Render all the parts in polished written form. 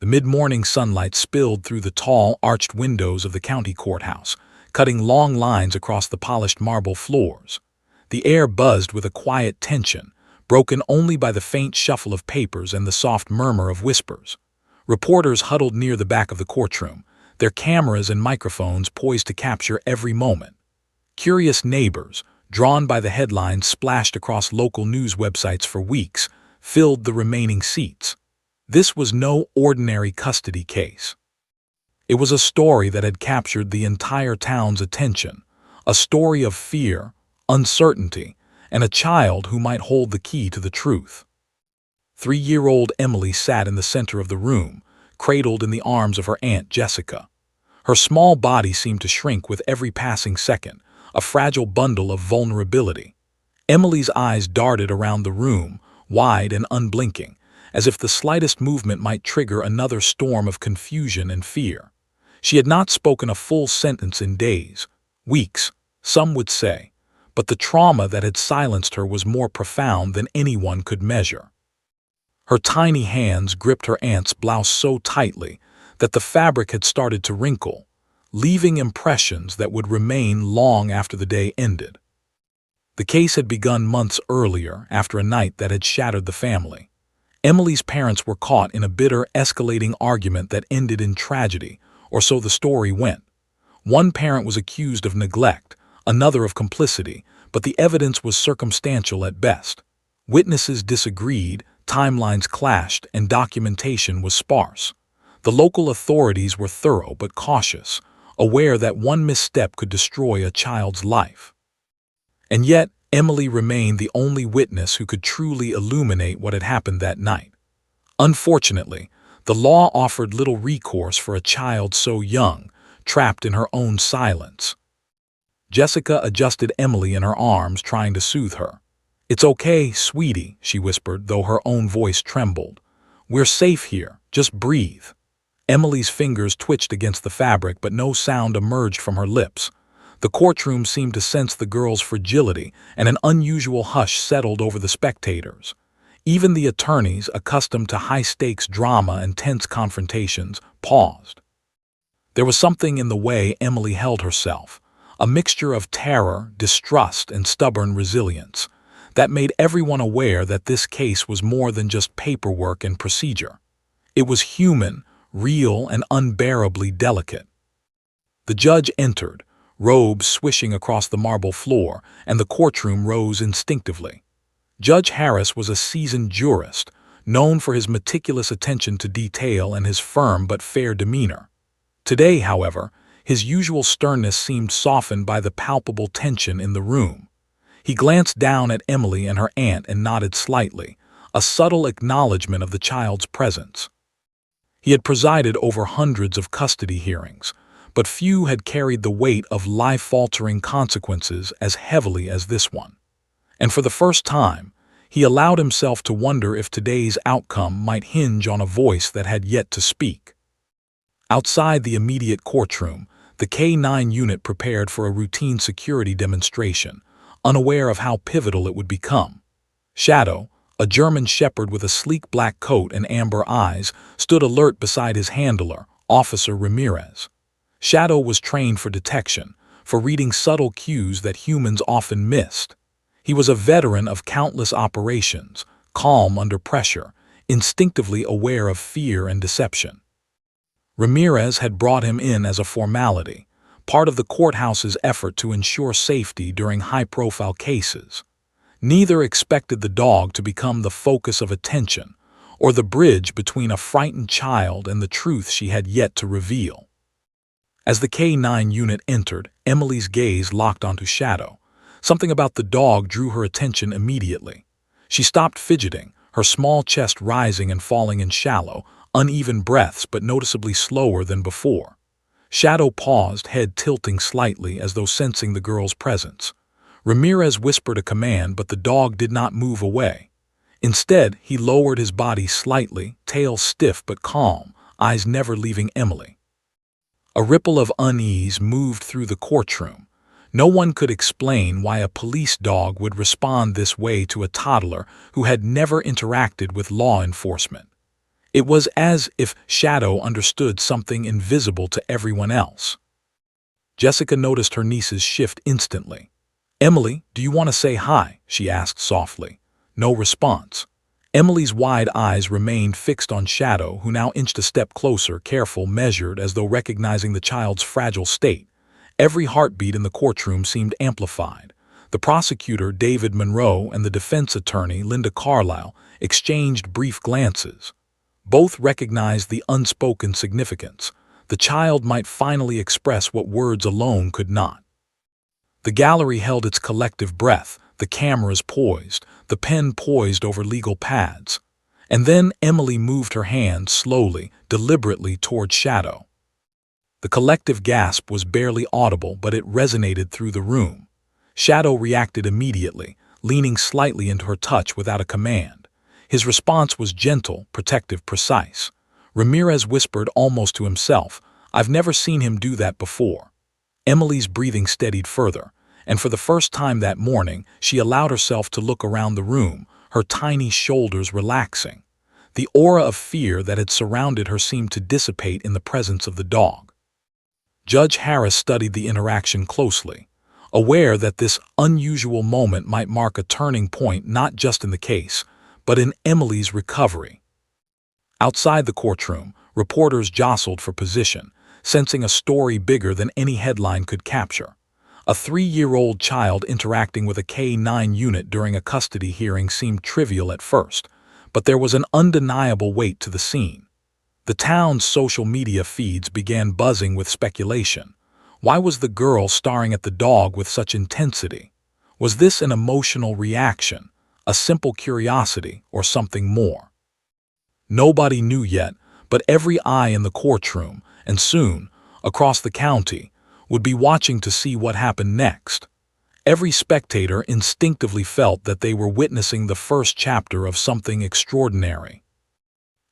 The mid-morning sunlight spilled through the tall, arched windows of the county courthouse, cutting long lines across the polished marble floors. The air buzzed with a quiet tension, broken only by the faint shuffle of papers and the soft murmur of whispers. Reporters huddled near the back of the courtroom, their cameras and microphones poised to capture every moment. Curious neighbors, drawn by the headlines splashed across local news websites for weeks, filled the remaining seats. This was no ordinary custody case. It was a story that had captured the entire town's attention, a story of fear, uncertainty, and a child who might hold the key to the truth. 3-year-old Emily sat in the center of the room, cradled in the arms of her Aunt Jessica. Her small body seemed to shrink with every passing second, a fragile bundle of vulnerability. Emily's eyes darted around the room, wide and unblinking, as if the slightest movement might trigger another storm of confusion and fear. She had not spoken a full sentence in days, weeks, some would say, but the trauma that had silenced her was more profound than anyone could measure. Her tiny hands gripped her aunt's blouse so tightly that the fabric had started to wrinkle, leaving impressions that would remain long after the day ended. The case had begun months earlier, after a night that had shattered the family. Emily's parents were caught in a bitter, escalating argument that ended in tragedy, or so the story went. One parent was accused of neglect, another of complicity, but the evidence was circumstantial at best. Witnesses disagreed, timelines clashed, and documentation was sparse. The local authorities were thorough but cautious, aware that one misstep could destroy a child's life. And yet, Emily remained the only witness who could truly illuminate what had happened that night. Unfortunately, the law offered little recourse for a child so young, trapped in her own silence. Jessica adjusted Emily in her arms, trying to soothe her. "It's okay, sweetie," she whispered, though her own voice trembled. "We're safe here, just breathe." Emily's fingers twitched against the fabric, but no sound emerged from her lips. The courtroom seemed to sense the girl's fragility, and an unusual hush settled over the spectators. Even the attorneys, accustomed to high-stakes drama and tense confrontations, paused. There was something in the way Emily held herself, a mixture of terror, distrust, and stubborn resilience, that made everyone aware that this case was more than just paperwork and procedure. It was human, real, and unbearably delicate. The judge entered, robes swishing across the marble floor, and the courtroom rose instinctively. Judge Harris was a seasoned jurist, known for his meticulous attention to detail and his firm but fair demeanor. Today, however, his usual sternness seemed softened by the palpable tension in the room. He glanced down at Emily and her aunt and nodded slightly, a subtle acknowledgement of the child's presence. He had presided over hundreds of custody hearings, but few had carried the weight of life-altering consequences as heavily as this one. And for the first time, he allowed himself to wonder if today's outcome might hinge on a voice that had yet to speak. Outside the immediate courtroom, the K-9 unit prepared for a routine security demonstration, unaware of how pivotal it would become. Shadow, a German shepherd with a sleek black coat and amber eyes, stood alert beside his handler, Officer Ramirez. Shadow was trained for detection, for reading subtle cues that humans often missed. He was a veteran of countless operations, calm under pressure, instinctively aware of fear and deception. Ramirez had brought him in as a formality, part of the courthouse's effort to ensure safety during high-profile cases. Neither expected the dog to become the focus of attention, or the bridge between a frightened child and the truth she had yet to reveal. As the K-9 unit entered, Emily's gaze locked onto Shadow. Something about the dog drew her attention immediately. She stopped fidgeting, her small chest rising and falling in shallow, uneven breaths but noticeably slower than before. Shadow paused, head tilting slightly as though sensing the girl's presence. Ramirez whispered a command, but the dog did not move away. Instead, he lowered his body slightly, tail stiff but calm, eyes never leaving Emily. A ripple of unease moved through the courtroom. No one could explain why a police dog would respond this way to a toddler who had never interacted with law enforcement. It was as if Shadow understood something invisible to everyone else. Jessica noticed her niece's shift instantly. "Emily, do you want to say hi?" she asked softly. No response. Emily's wide eyes remained fixed on Shadow, who now inched a step closer, careful, measured, as though recognizing the child's fragile state. Every heartbeat in the courtroom seemed amplified. The prosecutor, David Monroe, and the defense attorney, Linda Carlisle, exchanged brief glances. Both recognized the unspoken significance. The child might finally express what words alone could not. The gallery held its collective breath, the cameras poised, the pen poised over legal pads. And then Emily moved her hand slowly, deliberately toward Shadow. The collective gasp was barely audible, but it resonated through the room. Shadow reacted immediately, leaning slightly into her touch without a command. His response was gentle, protective, precise. Ramirez whispered almost to himself, "I've never seen him do that before." Emily's breathing steadied further, and for the first time that morning, she allowed herself to look around the room, her tiny shoulders relaxing. The aura of fear that had surrounded her seemed to dissipate in the presence of the dog. Judge Harris studied the interaction closely, aware that this unusual moment might mark a turning point not just in the case, but in Emily's recovery. Outside the courtroom, reporters jostled for position, sensing a story bigger than any headline could capture. A 3-year-old child interacting with a K-9 unit during a custody hearing seemed trivial at first, but there was an undeniable weight to the scene. The town's social media feeds began buzzing with speculation. Why was the girl staring at the dog with such intensity? Was this an emotional reaction, a simple curiosity, or something more? Nobody knew yet, but every eye in the courtroom, and soon, across the county, would be watching to see what happened next. Every spectator instinctively felt that they were witnessing the first chapter of something extraordinary.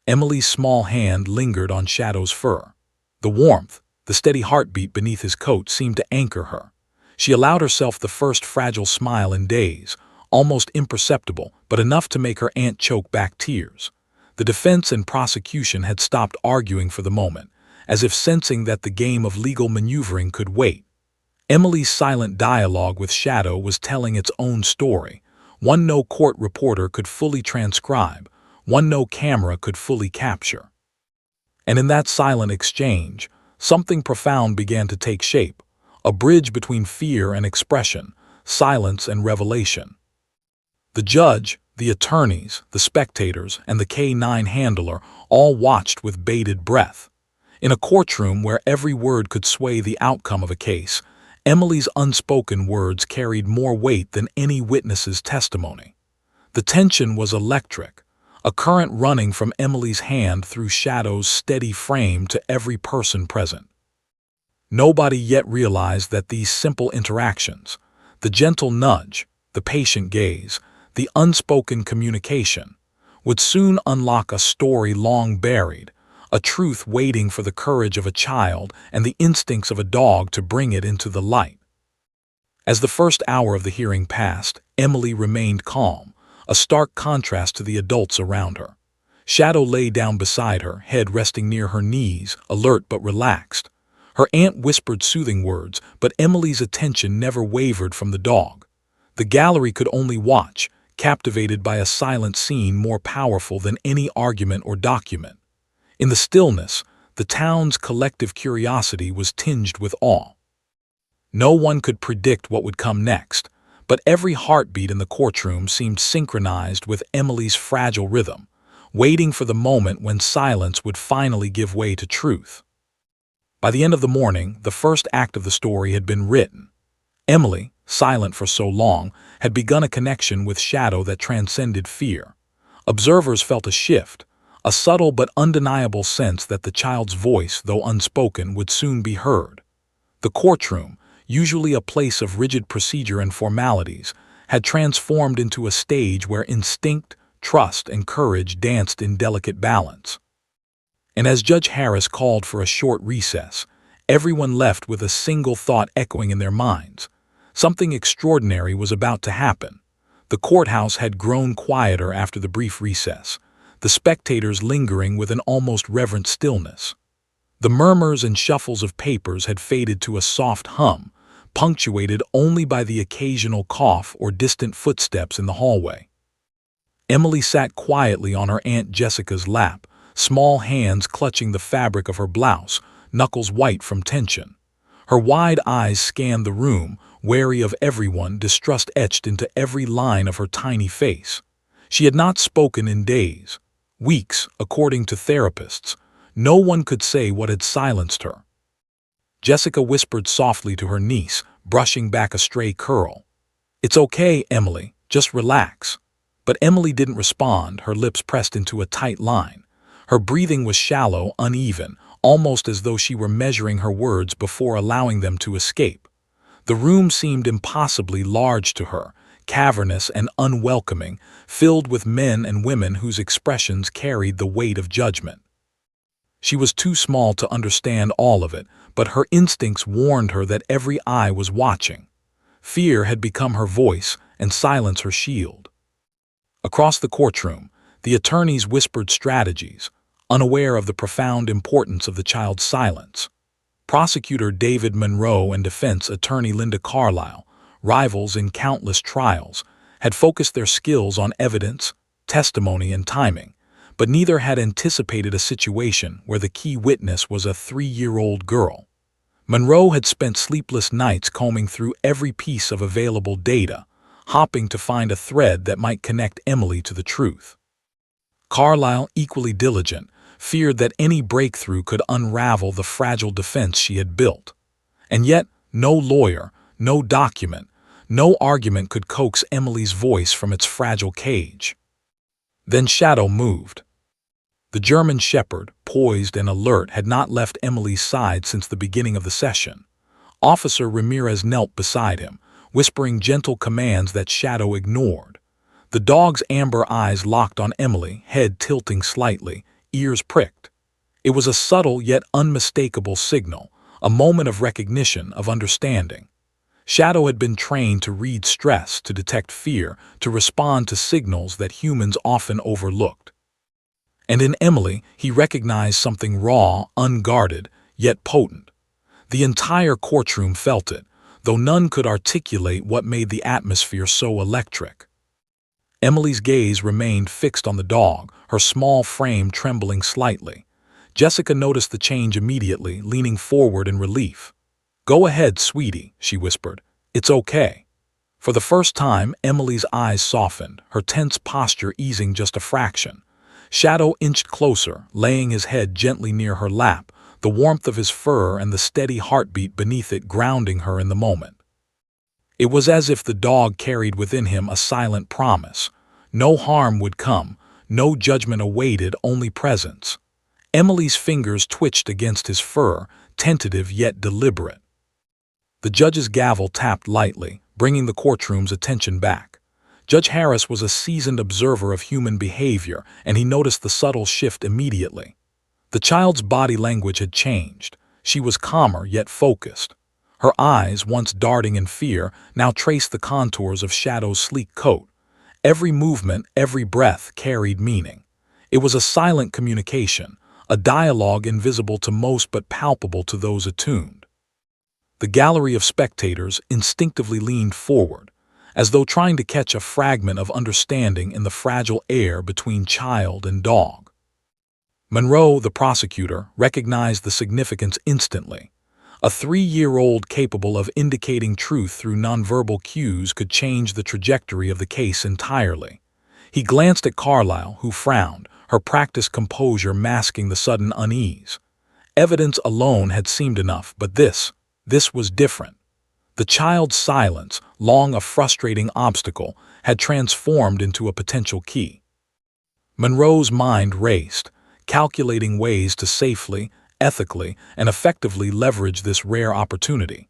Emily's small hand lingered on Shadow's fur. The warmth, the steady heartbeat beneath his coat seemed to anchor her. She allowed herself the first fragile smile in days, almost imperceptible, but enough to make her aunt choke back tears. The defense and prosecution had stopped arguing for the moment, as if sensing that the game of legal maneuvering could wait. Emily's silent dialogue with Shadow was telling its own story, one no court reporter could fully transcribe, one no camera could fully capture. And in that silent exchange, something profound began to take shape, a bridge between fear and expression, silence and revelation. The judge, the attorneys, the spectators, and the K-9 handler all watched with bated breath. In a courtroom where every word could sway the outcome of a case, Emily's unspoken words carried more weight than any witness's testimony. The tension was electric, a current running from Emily's hand through Shadow's steady frame to every person present. Nobody yet realized that these simple interactions, the gentle nudge, the patient gaze, the unspoken communication, would soon unlock a story long buried, a truth waiting for the courage of a child and the instincts of a dog to bring it into the light. As the first hour of the hearing passed, Emily remained calm, a stark contrast to the adults around her. Shadow lay down beside her, head resting near her knees, alert but relaxed. Her aunt whispered soothing words, but Emily's attention never wavered from the dog. The gallery could only watch, captivated by a silent scene more powerful than any argument or document. In the stillness, the town's collective curiosity was tinged with awe. No one could predict what would come next, but every heartbeat in the courtroom seemed synchronized with Emily's fragile rhythm, waiting for the moment when silence would finally give way to truth. By the end of the morning, the first act of the story had been written. Emily, silent for so long, had begun a connection with Shadow that transcended fear. Observers felt a shift, a subtle but undeniable sense that the child's voice, though unspoken, would soon be heard. The courtroom, usually a place of rigid procedure and formalities, had transformed into a stage where instinct, trust, and courage danced in delicate balance. And as Judge Harris called for a short recess, everyone left with a single thought echoing in their minds. Something extraordinary was about to happen. The courthouse had grown quieter after the brief recess. the spectators lingering with an almost reverent stillness. The murmurs and shuffles of papers had faded to a soft hum, punctuated only by the occasional cough or distant footsteps in the hallway. Emily sat quietly on her Aunt Jessica's lap, small hands clutching the fabric of her blouse, knuckles white from tension. Her wide eyes scanned the room, wary of everyone, distrust etched into every line of her tiny face. She had not spoken in days, weeks, according to therapists. No one could say what had silenced her. Jessica whispered softly to her niece, brushing back a stray curl. "It's okay, Emily, just relax." But Emily didn't respond, her lips pressed into a tight line. Her breathing was shallow, uneven, almost as though she were measuring her words before allowing them to escape. The room seemed impossibly large to her, cavernous and unwelcoming, filled with men and women whose expressions carried the weight of judgment. She was too small to understand all of it, but her instincts warned her that every eye was watching. Fear had become her voice, and silence her shield. Across the courtroom, the attorneys whispered strategies, unaware of the profound importance of the child's silence. Prosecutor David Monroe and defense attorney Linda Carlisle, rivals in countless trials, had focused their skills on evidence, testimony, and timing, but neither had anticipated a situation where the key witness was a 3-year-old girl. Monroe had spent sleepless nights combing through every piece of available data, hopping to find a thread that might connect Emily to the truth. Carlisle, equally diligent, feared that any breakthrough could unravel the fragile defense she had built. And yet, no lawyer, no document, no argument could coax Emily's voice from its fragile cage. Then Shadow moved. The German shepherd, poised and alert, had not left Emily's side since the beginning of the session. Officer Ramirez knelt beside him, whispering gentle commands that Shadow ignored. The dog's amber eyes locked on Emily, head tilting slightly, ears pricked. It was a subtle yet unmistakable signal, a moment of recognition, of understanding. Shadow had been trained to read stress, to detect fear, to respond to signals that humans often overlooked. And in Emily, he recognized something raw, unguarded, yet potent. The entire courtroom felt it, though none could articulate what made the atmosphere so electric. Emily's gaze remained fixed on the dog, her small frame trembling slightly. Jessica noticed the change immediately, leaning forward in relief. "Go ahead, sweetie," she whispered. "It's okay." For the first time, Emily's eyes softened, her tense posture easing just a fraction. Shadow inched closer, laying his head gently near her lap, the warmth of his fur and the steady heartbeat beneath it grounding her in the moment. It was as if the dog carried within him a silent promise. No harm would come, no judgment awaited, only presence. Emily's fingers twitched against his fur, tentative yet deliberate. The judge's gavel tapped lightly, bringing the courtroom's attention back. Judge Harris was a seasoned observer of human behavior, and he noticed the subtle shift immediately. The child's body language had changed. She was calmer yet focused. Her eyes, once darting in fear, now traced the contours of Shadow's sleek coat. Every movement, every breath carried meaning. It was a silent communication, a dialogue invisible to most but palpable to those attuned. The gallery of spectators instinctively leaned forward, as though trying to catch a fragment of understanding in the fragile air between child and dog. Monroe, the prosecutor, recognized the significance instantly. A 3-year-old capable of indicating truth through nonverbal cues could change the trajectory of the case entirely. He glanced at Carlisle, who frowned, her practiced composure masking the sudden unease. Evidence alone had seemed enough, but this was different. The child's silence, long a frustrating obstacle, had transformed into a potential key. Monroe's mind raced, calculating ways to safely, ethically, and effectively leverage this rare opportunity.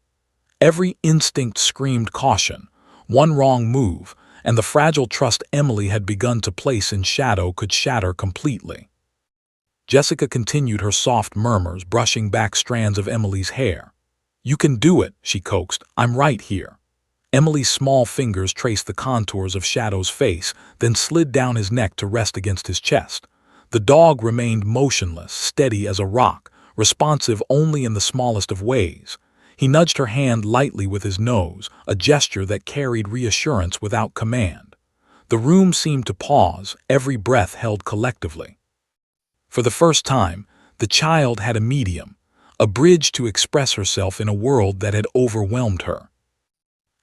Every instinct screamed caution. One wrong move, and the fragile trust Emily had begun to place in Shadow could shatter completely. Jessica continued her soft murmurs, brushing back strands of Emily's hair. "You can do it," she coaxed. "I'm right here." Emily's small fingers traced the contours of Shadow's face, then slid down his neck to rest against his chest. The dog remained motionless, steady as a rock, responsive only in the smallest of ways. He nudged her hand lightly with his nose, a gesture that carried reassurance without command. The room seemed to pause, every breath held collectively. For the first time, the child had a medium, a bridge to express herself in a world that had overwhelmed her.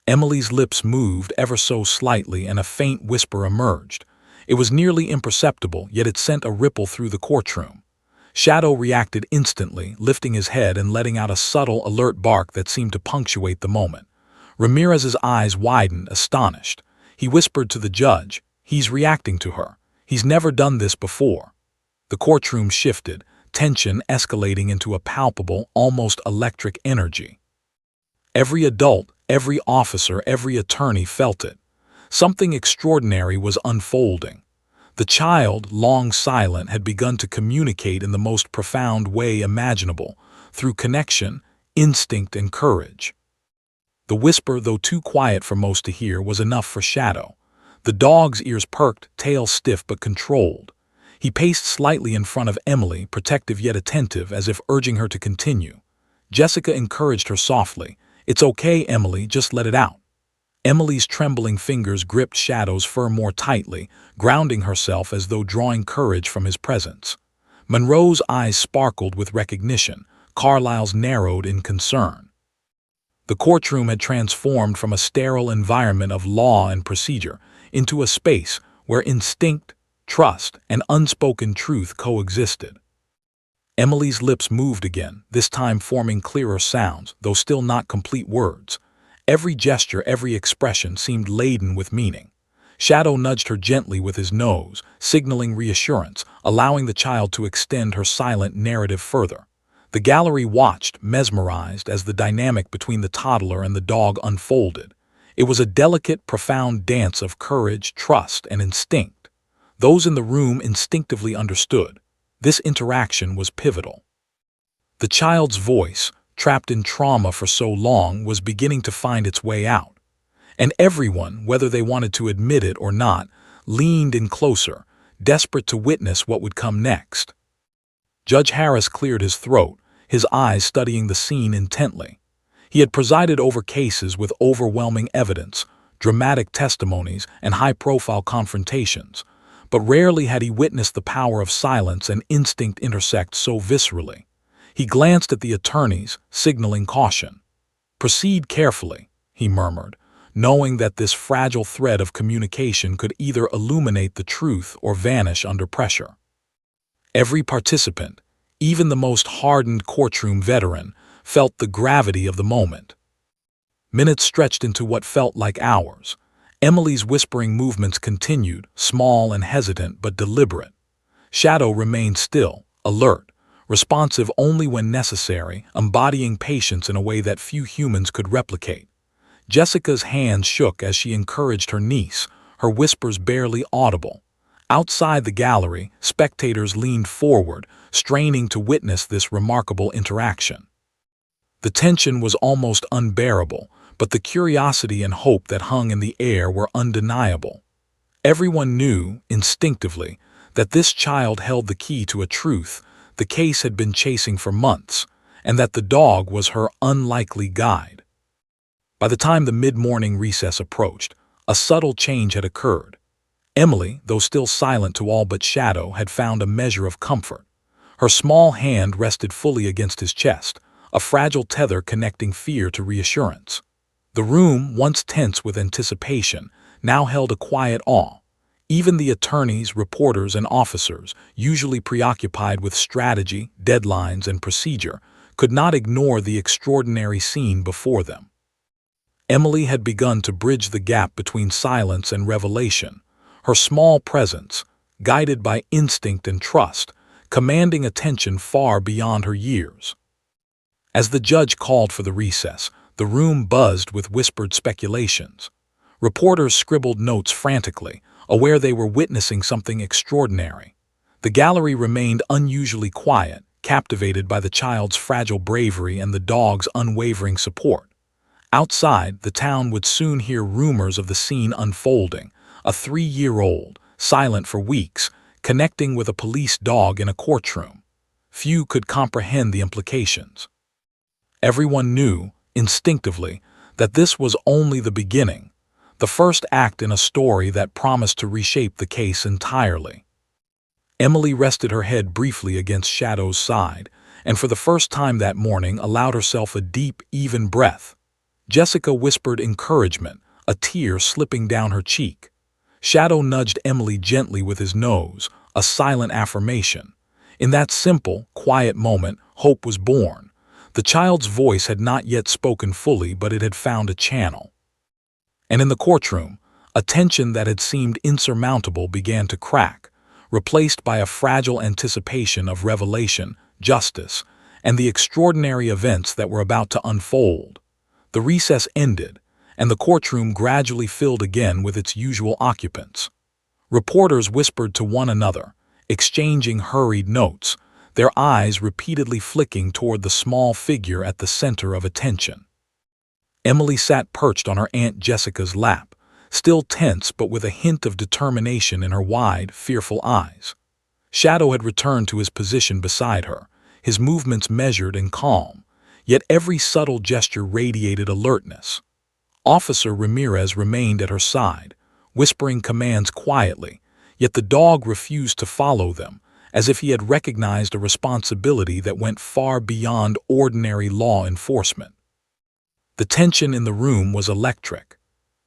Emily's lips moved ever so slightly and a faint whisper emerged. It was nearly imperceptible, yet it sent a ripple through the courtroom. Shadow reacted instantly, lifting his head and letting out a subtle, alert bark that seemed to punctuate the moment. Ramirez's eyes widened, astonished. He whispered to the judge, "He's reacting to her. He's never done this before." The courtroom shifted, tension escalating into a palpable, almost electric energy. Every adult, every officer, every attorney felt it. Something extraordinary was unfolding. The child, long silent, had begun to communicate in the most profound way imaginable, through connection, instinct, and courage. The whisper, though too quiet for most to hear, was enough for Shadow. The dog's ears perked, tail stiff but controlled. He paced slightly in front of Emily, protective yet attentive, as if urging her to continue. Jessica encouraged her softly, "It's okay, Emily, just let it out." Emily's trembling fingers gripped Shadow's fur more tightly, grounding herself as though drawing courage from his presence. Monroe's eyes sparkled with recognition, Carlyle's narrowed in concern. The courtroom had transformed from a sterile environment of law and procedure into a space where instinct, trust, and unspoken truth coexisted. Emily's lips moved again, this time forming clearer sounds, though still not complete words. Every gesture, every expression seemed laden with meaning. Shadow nudged her gently with his nose, signaling reassurance, allowing the child to extend her silent narrative further. The gallery watched, mesmerized, as the dynamic between the toddler and the dog unfolded. It was a delicate, profound dance of courage, trust, and instinct. Those in the room instinctively understood. This interaction was pivotal. The child's voice, trapped in trauma for so long, was beginning to find its way out. And everyone, whether they wanted to admit it or not, leaned in closer, desperate to witness what would come next. Judge Harris cleared his throat, his eyes studying the scene intently. He had presided over cases with overwhelming evidence, dramatic testimonies, and high-profile confrontations, but rarely had he witnessed the power of silence and instinct intersect so viscerally. He glanced at the attorneys, signaling caution. "Proceed carefully," he murmured, knowing that this fragile thread of communication could either illuminate the truth or vanish under pressure. Every participant, even the most hardened courtroom veteran, felt the gravity of the moment. Minutes stretched into what felt like hours. Emily's whispering movements continued, small and hesitant but deliberate. Shadow remained still, alert, responsive only when necessary, embodying patience in a way that few humans could replicate. Jessica's hands shook as she encouraged her niece, her whispers barely audible. Outside the gallery, spectators leaned forward, straining to witness this remarkable interaction. The tension was almost unbearable, but the curiosity and hope that hung in the air were undeniable. Everyone knew, instinctively, that this child held the key to a truth the case had been chasing for months, and that the dog was her unlikely guide. By the time the mid-morning recess approached, a subtle change had occurred. Emily, though still silent to all but Shadow, had found a measure of comfort. Her small hand rested fully against his chest, a fragile tether connecting fear to reassurance. The room, once tense with anticipation, now held a quiet awe. Even the attorneys, reporters, and officers, usually preoccupied with strategy, deadlines, and procedure, could not ignore the extraordinary scene before them. Emily had begun to bridge the gap between silence and revelation, her small presence, guided by instinct and trust, commanding attention far beyond her years. As the judge called for the recess, the room buzzed with whispered speculations. Reporters scribbled notes frantically, aware they were witnessing something extraordinary. The gallery remained unusually quiet, captivated by the child's fragile bravery and the dog's unwavering support. Outside, the town would soon hear rumors of the scene unfolding. A 3-year-old, silent for weeks, connecting with a police dog in a courtroom. Few could comprehend the implications. Everyone knew, instinctively, that this was only the beginning, the first act in a story that promised to reshape the case entirely. Emily rested her head briefly against Shadow's side, and for the first time that morning allowed herself a deep, even breath. Jessica whispered encouragement, a tear slipping down her cheek. Shadow nudged Emily gently with his nose, a silent affirmation. In that simple, quiet moment, hope was born. The child's voice had not yet spoken fully, but it had found a channel. And in the courtroom, a tension that had seemed insurmountable began to crack, replaced by a fragile anticipation of revelation, justice, and the extraordinary events that were about to unfold. The recess ended, and the courtroom gradually filled again with its usual occupants. Reporters whispered to one another, exchanging hurried notes, their eyes repeatedly flicking toward the small figure at the center of attention. Emily sat perched on her Aunt Jessica's lap, still tense but with a hint of determination in her wide, fearful eyes. Shadow had returned to his position beside her, his movements measured and calm, yet every subtle gesture radiated alertness. Officer Ramirez remained at her side, whispering commands quietly, yet the dog refused to follow them, as if he had recognized a responsibility that went far beyond ordinary law enforcement. The tension in the room was electric.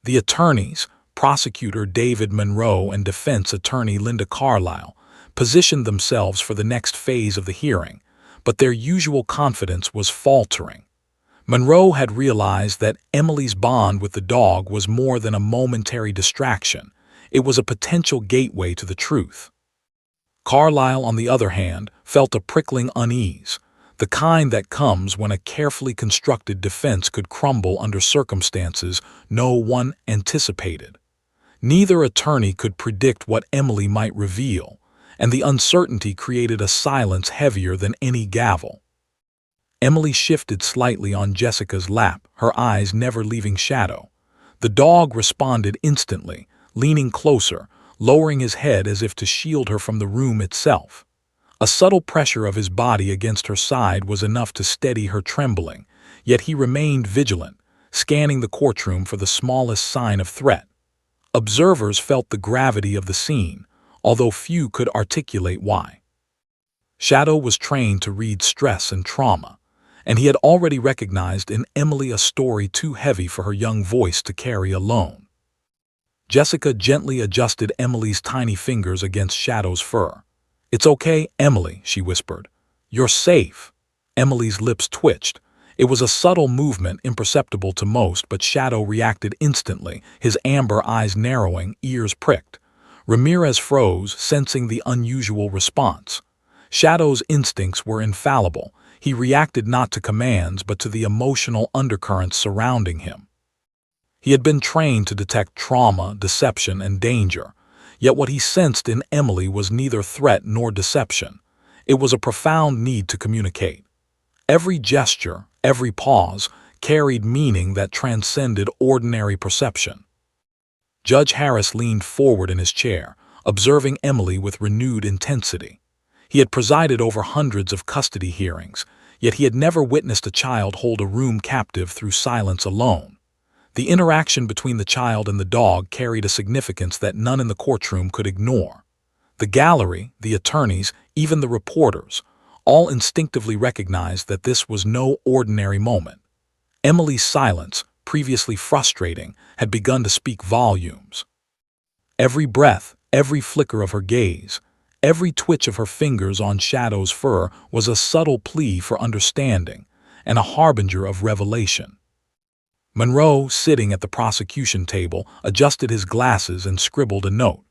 The attorneys, prosecutor David Monroe and defense attorney Linda Carlisle, positioned themselves for the next phase of the hearing, but their usual confidence was faltering. Monroe had realized that Emily's bond with the dog was more than a momentary distraction. It was a potential gateway to the truth. Carlisle, on the other hand, felt a prickling unease, the kind that comes when a carefully constructed defense could crumble under circumstances no one anticipated. Neither attorney could predict what Emily might reveal, and the uncertainty created a silence heavier than any gavel. Emily shifted slightly on Jessica's lap, her eyes never leaving Shadow. The dog responded instantly, leaning closer, lowering his head as if to shield her from the room itself. A subtle pressure of his body against her side was enough to steady her trembling, yet he remained vigilant, scanning the courtroom for the smallest sign of threat. Observers felt the gravity of the scene, although few could articulate why. Shadow was trained to read stress and trauma, and he had already recognized in Emily a story too heavy for her young voice to carry alone. Jessica gently adjusted Emily's tiny fingers against Shadow's fur. "It's okay, Emily," she whispered. "You're safe." Emily's lips twitched. It was a subtle movement imperceptible to most, but Shadow reacted instantly, his amber eyes narrowing, ears pricked. Ramirez froze, sensing the unusual response. Shadow's instincts were infallible. He reacted not to commands but to the emotional undercurrents surrounding him. He had been trained to detect trauma, deception, and danger, yet what he sensed in Emily was neither threat nor deception. It was a profound need to communicate. Every gesture, every pause, carried meaning that transcended ordinary perception. Judge Harris leaned forward in his chair, observing Emily with renewed intensity. He had presided over hundreds of custody hearings, yet he had never witnessed a child hold a room captive through silence alone. The interaction between the child and the dog carried a significance that none in the courtroom could ignore. The gallery, the attorneys, even the reporters, all instinctively recognized that this was no ordinary moment. Emily's silence, previously frustrating, had begun to speak volumes. Every breath, every flicker of her gaze, every twitch of her fingers on Shadow's fur was a subtle plea for understanding and a harbinger of revelation. Monroe, sitting at the prosecution table, adjusted his glasses and scribbled a note.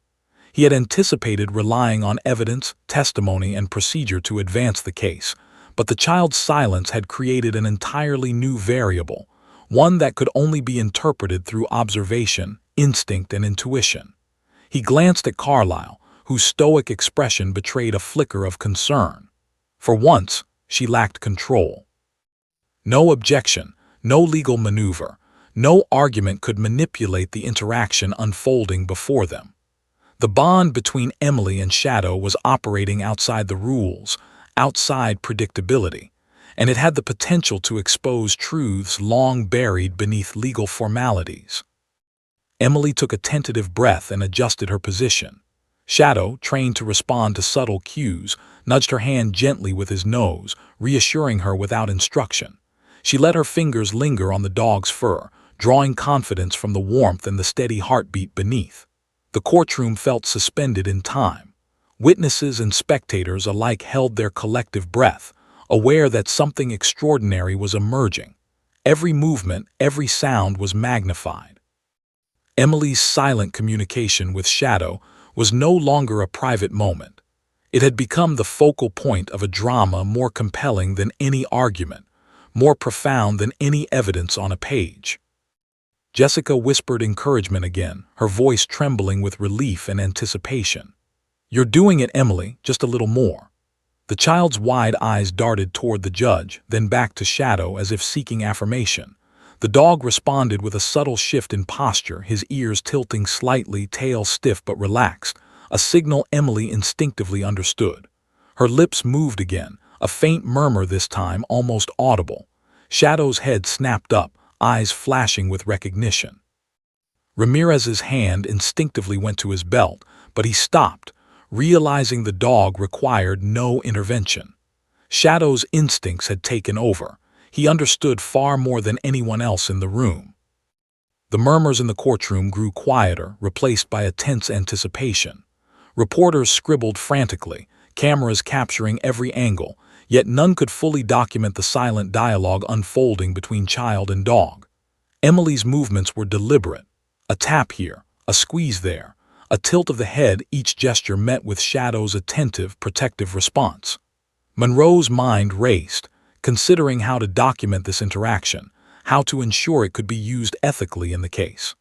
He had anticipated relying on evidence, testimony, and procedure to advance the case, but the child's silence had created an entirely new variable, one that could only be interpreted through observation, instinct, and intuition. He glanced at Carlisle, whose stoic expression betrayed a flicker of concern. For once, she lacked control. No objection, no legal maneuver, no argument could manipulate the interaction unfolding before them. The bond between Emily and Shadow was operating outside the rules, outside predictability, and it had the potential to expose truths long buried beneath legal formalities. Emily took a tentative breath and adjusted her position. Shadow, trained to respond to subtle cues, nudged her hand gently with his nose, reassuring her without instruction. She let her fingers linger on the dog's fur, drawing confidence from the warmth and the steady heartbeat beneath. The courtroom felt suspended in time. Witnesses and spectators alike held their collective breath, aware that something extraordinary was emerging. Every movement, every sound was magnified. Emily's silent communication with Shadow was no longer a private moment. It had become the focal point of a drama more compelling than any argument, more profound than any evidence on a page. Jessica whispered encouragement again, her voice trembling with relief and anticipation. "You're doing it, Emily, just a little more." The child's wide eyes darted toward the judge, then back to Shadow as if seeking affirmation. The dog responded with a subtle shift in posture, his ears tilting slightly, tail stiff but relaxed, a signal Emily instinctively understood. Her lips moved again, a faint murmur this time, almost audible. Shadow's head snapped up, eyes flashing with recognition. Ramirez's hand instinctively went to his belt, but he stopped, realizing the dog required no intervention. Shadow's instincts had taken over. He understood far more than anyone else in the room. The murmurs in the courtroom grew quieter, replaced by a tense anticipation. Reporters scribbled frantically, cameras capturing every angle, yet none could fully document the silent dialogue unfolding between child and dog. Emily's movements were deliberate. A tap here, a squeeze there, a tilt of the head, each gesture met with Shadow's attentive, protective response. Monroe's mind raced, considering how to document this interaction, how to ensure it could be used ethically in the case.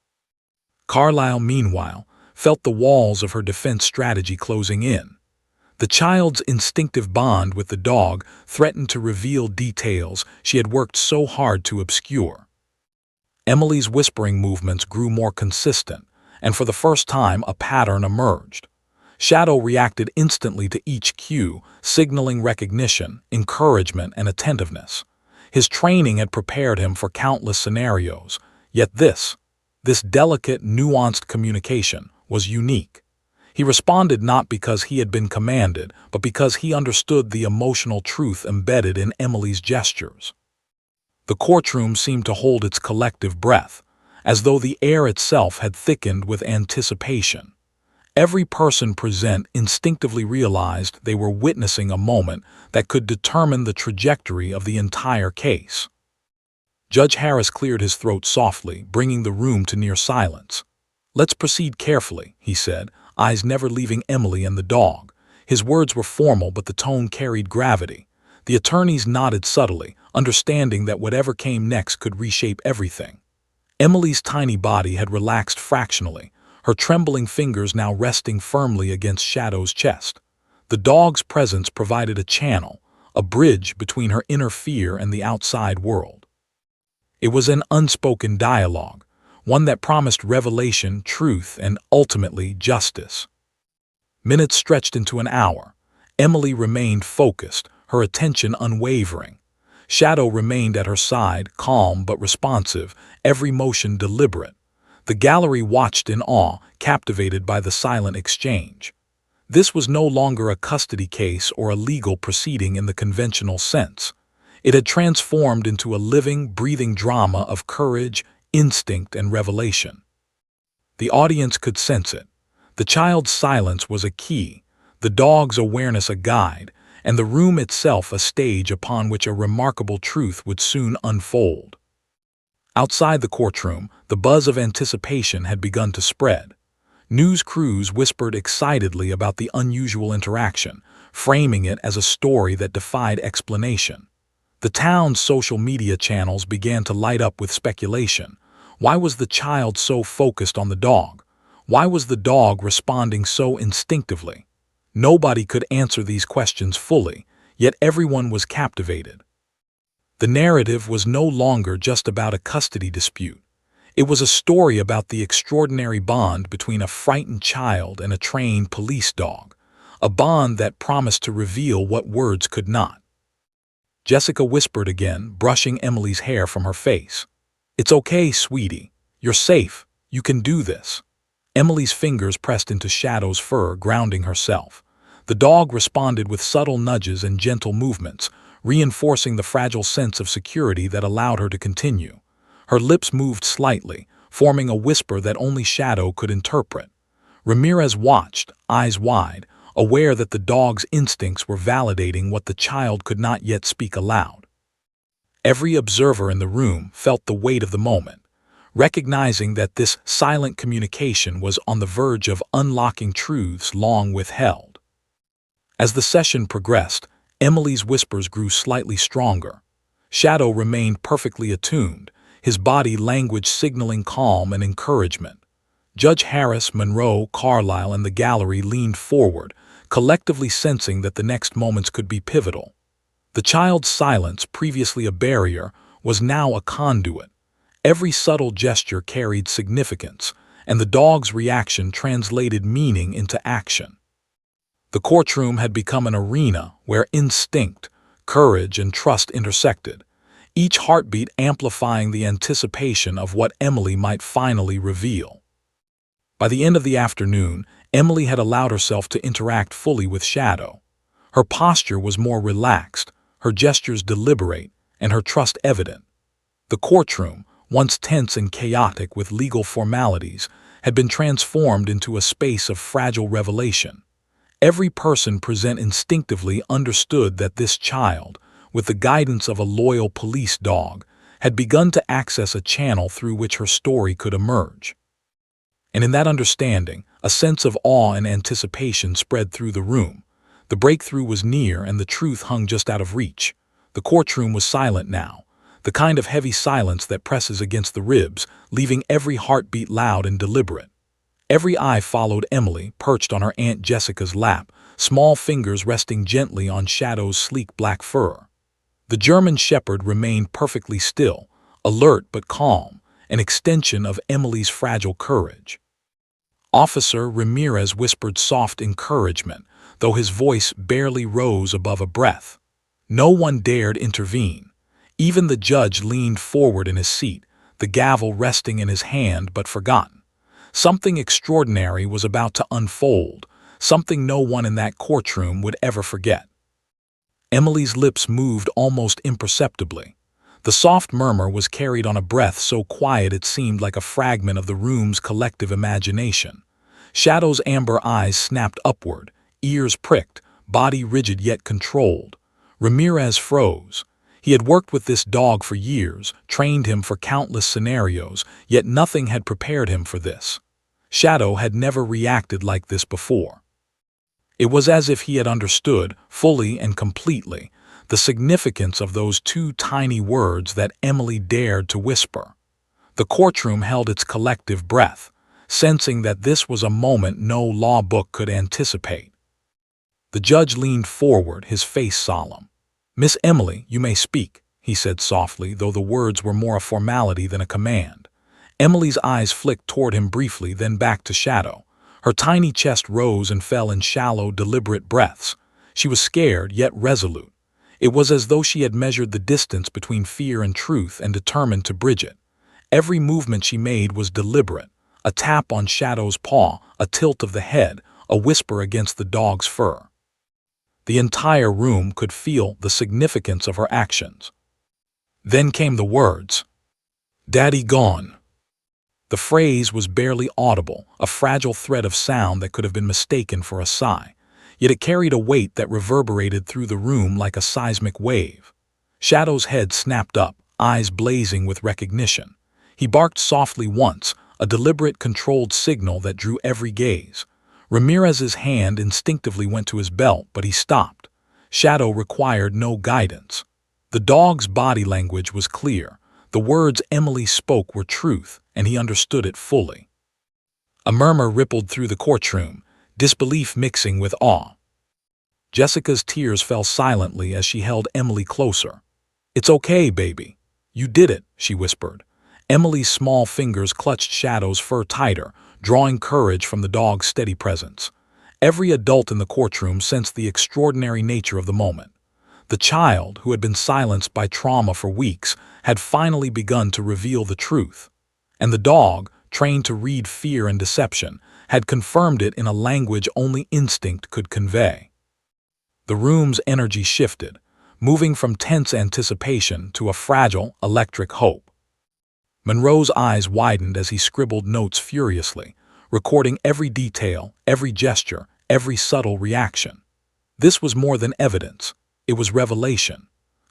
Carlyle, meanwhile, felt the walls of her defense strategy closing in. The child's instinctive bond with the dog threatened to reveal details she had worked so hard to obscure. Emily's whispering movements grew more consistent, and for the first time a pattern emerged. Shadow reacted instantly to each cue, signaling recognition, encouragement, and attentiveness. His training had prepared him for countless scenarios, yet this delicate, nuanced communication was unique. He responded not because he had been commanded, but because he understood the emotional truth embedded in Emily's gestures. The courtroom seemed to hold its collective breath, as though the air itself had thickened with anticipation. Every person present instinctively realized they were witnessing a moment that could determine the trajectory of the entire case. Judge Harris cleared his throat softly, bringing the room to near silence. "Let's proceed carefully," he said, eyes never leaving Emily and the dog. His words were formal, but the tone carried gravity. The attorneys nodded subtly, understanding that whatever came next could reshape everything. Emily's tiny body had relaxed fractionally, her trembling fingers now resting firmly against Shadow's chest. The dog's presence provided a channel, a bridge between her inner fear and the outside world. It was an unspoken dialogue, one that promised revelation, truth, and ultimately justice. Minutes stretched into an hour. Emily remained focused, her attention unwavering. Shadow remained at her side, calm but responsive, every motion deliberate. The gallery watched in awe, captivated by the silent exchange. This was no longer a custody case or a legal proceeding in the conventional sense. It had transformed into a living, breathing drama of courage, instinct, and revelation. The audience could sense it. The child's silence was a key, the dog's awareness a guide, and the room itself a stage upon which a remarkable truth would soon unfold. Outside the courtroom, the buzz of anticipation had begun to spread. News crews whispered excitedly about the unusual interaction, framing it as a story that defied explanation. The town's social media channels began to light up with speculation. Why was the child so focused on the dog? Why was the dog responding so instinctively? Nobody could answer these questions fully, yet everyone was captivated. The narrative was no longer just about a custody dispute. It was a story about the extraordinary bond between a frightened child and a trained police dog, a bond that promised to reveal what words could not. Jessica whispered again, brushing Emily's hair from her face. "It's okay, sweetie. You're safe. You can do this." Emily's fingers pressed into Shadow's fur, grounding herself. The dog responded with subtle nudges and gentle movements, reinforcing the fragile sense of security that allowed her to continue. Her lips moved slightly, forming a whisper that only Shadow could interpret. Ramirez watched, eyes wide, aware that the dog's instincts were validating what the child could not yet speak aloud. Every observer in the room felt the weight of the moment, recognizing that this silent communication was on the verge of unlocking truths long withheld. As the session progressed, Emily's whispers grew slightly stronger. Shadow remained perfectly attuned, his body language signaling calm and encouragement. Judge Harris, Monroe, Carlyle, and the gallery leaned forward, collectively sensing that the next moments could be pivotal. The child's silence, previously a barrier, was now a conduit. Every subtle gesture carried significance, and the dog's reaction translated meaning into action. The courtroom had become an arena where instinct, courage, and trust intersected, each heartbeat amplifying the anticipation of what Emily might finally reveal. By the end of the afternoon, Emily had allowed herself to interact fully with Shadow. Her posture was more relaxed, her gestures deliberate, and her trust evident. The courtroom, once tense and chaotic with legal formalities, had been transformed into a space of fragile revelation. Every person present instinctively understood that this child, with the guidance of a loyal police dog, had begun to access a channel through which her story could emerge. And in that understanding, a sense of awe and anticipation spread through the room. The breakthrough was near and the truth hung just out of reach. The courtroom was silent now, the kind of heavy silence that presses against the ribs, leaving every heartbeat loud and deliberate. Every eye followed Emily, perched on her Aunt Jessica's lap, small fingers resting gently on Shadow's sleek black fur. The German shepherd remained perfectly still, alert but calm, an extension of Emily's fragile courage. Officer Ramirez whispered soft encouragement, though his voice barely rose above a breath. No one dared intervene. Even the judge leaned forward in his seat, the gavel resting in his hand but forgotten. Something extraordinary was about to unfold, something no one in that courtroom would ever forget. Emily's lips moved almost imperceptibly. The soft murmur was carried on a breath so quiet it seemed like a fragment of the room's collective imagination. Shadow's amber eyes snapped upward, ears pricked, body rigid yet controlled. Ramirez froze. He had worked with this dog for years, trained him for countless scenarios, yet nothing had prepared him for this. Shadow had never reacted like this before. It was as if he had understood, fully and completely, the significance of those two tiny words that Emily dared to whisper. The courtroom held its collective breath, sensing that this was a moment no law book could anticipate. The judge leaned forward, his face solemn. "Miss Emily, you may speak," he said softly, though the words were more a formality than a command. Emily's eyes flicked toward him briefly, then back to Shadow. Her tiny chest rose and fell in shallow, deliberate breaths. She was scared, yet resolute. It was as though she had measured the distance between fear and truth and determined to bridge it. Every movement she made was deliberate, a tap on Shadow's paw, a tilt of the head, a whisper against the dog's fur. The entire room could feel the significance of her actions. Then came the words, "Daddy gone." The phrase was barely audible, a fragile thread of sound that could have been mistaken for a sigh. Yet it carried a weight that reverberated through the room like a seismic wave. Shadow's head snapped up, eyes blazing with recognition. He barked softly once, a deliberate, controlled signal that drew every gaze. Ramirez's hand instinctively went to his belt, but he stopped. Shadow required no guidance. The dog's body language was clear. The words Emily spoke were truth, and he understood it fully. A murmur rippled through the courtroom, disbelief mixing with awe. Jessica's tears fell silently as she held Emily closer. "It's okay, baby. You did it," she whispered. Emily's small fingers clutched Shadow's fur tighter, drawing courage from the dog's steady presence. Every adult in the courtroom sensed the extraordinary nature of the moment. The child, who had been silenced by trauma for weeks, had finally begun to reveal the truth. And the dog, trained to read fear and deception, had confirmed it in a language only instinct could convey. The room's energy shifted, moving from tense anticipation to a fragile, electric hope. Monroe's eyes widened as he scribbled notes furiously, recording every detail, every gesture, every subtle reaction. This was more than evidence. It was revelation.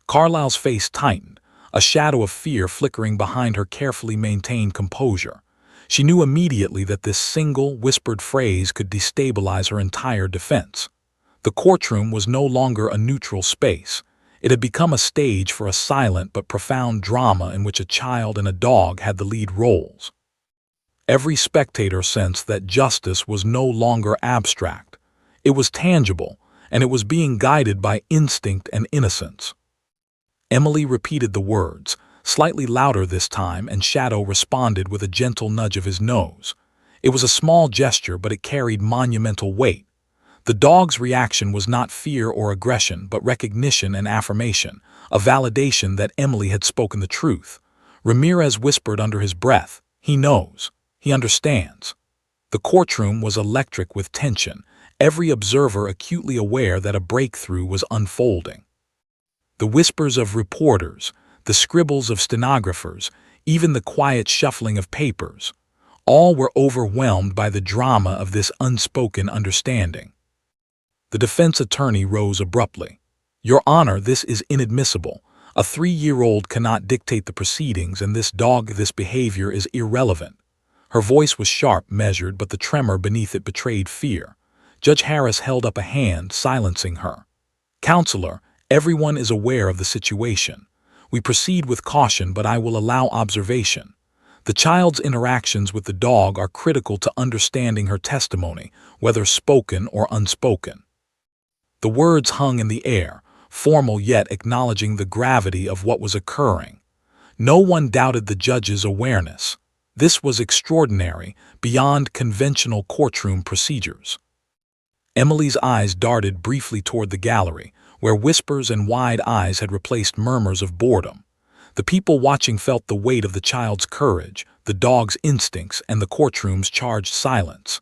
Carlyle's face tightened, a shadow of fear flickering behind her carefully maintained composure. She knew immediately that this single, whispered phrase could destabilize her entire defense. The courtroom was no longer a neutral space. It had become a stage for a silent but profound drama in which a child and a dog had the lead roles. Every spectator sensed that justice was no longer abstract. It was tangible, and it was being guided by instinct and innocence. Emily repeated the words, slightly louder this time, and Shadow responded with a gentle nudge of his nose. It was a small gesture, but it carried monumental weight. The dog's reaction was not fear or aggression, but recognition and affirmation, a validation that Emily had spoken the truth. Ramirez whispered under his breath, "He knows. He understands." The courtroom was electric with tension, every observer acutely aware that a breakthrough was unfolding. The whispers of reporters, the scribbles of stenographers, even the quiet shuffling of papers, all were overwhelmed by the drama of this unspoken understanding. The defense attorney rose abruptly. "Your Honor, this is inadmissible. A 3-year-old cannot dictate the proceedings, and this behavior is irrelevant." Her voice was sharp, measured, but the tremor beneath it betrayed fear. Judge Harris held up a hand, silencing her. "Counselor, everyone is aware of the situation. We proceed with caution, but I will allow observation. The child's interactions with the dog are critical to understanding her testimony, whether spoken or unspoken." The words hung in the air, formal yet acknowledging the gravity of what was occurring. No one doubted the judge's awareness. This was extraordinary, beyond conventional courtroom procedures. Emily's eyes darted briefly toward the gallery, where whispers and wide eyes had replaced murmurs of boredom. The people watching felt the weight of the child's courage, the dog's instincts, and the courtroom's charged silence.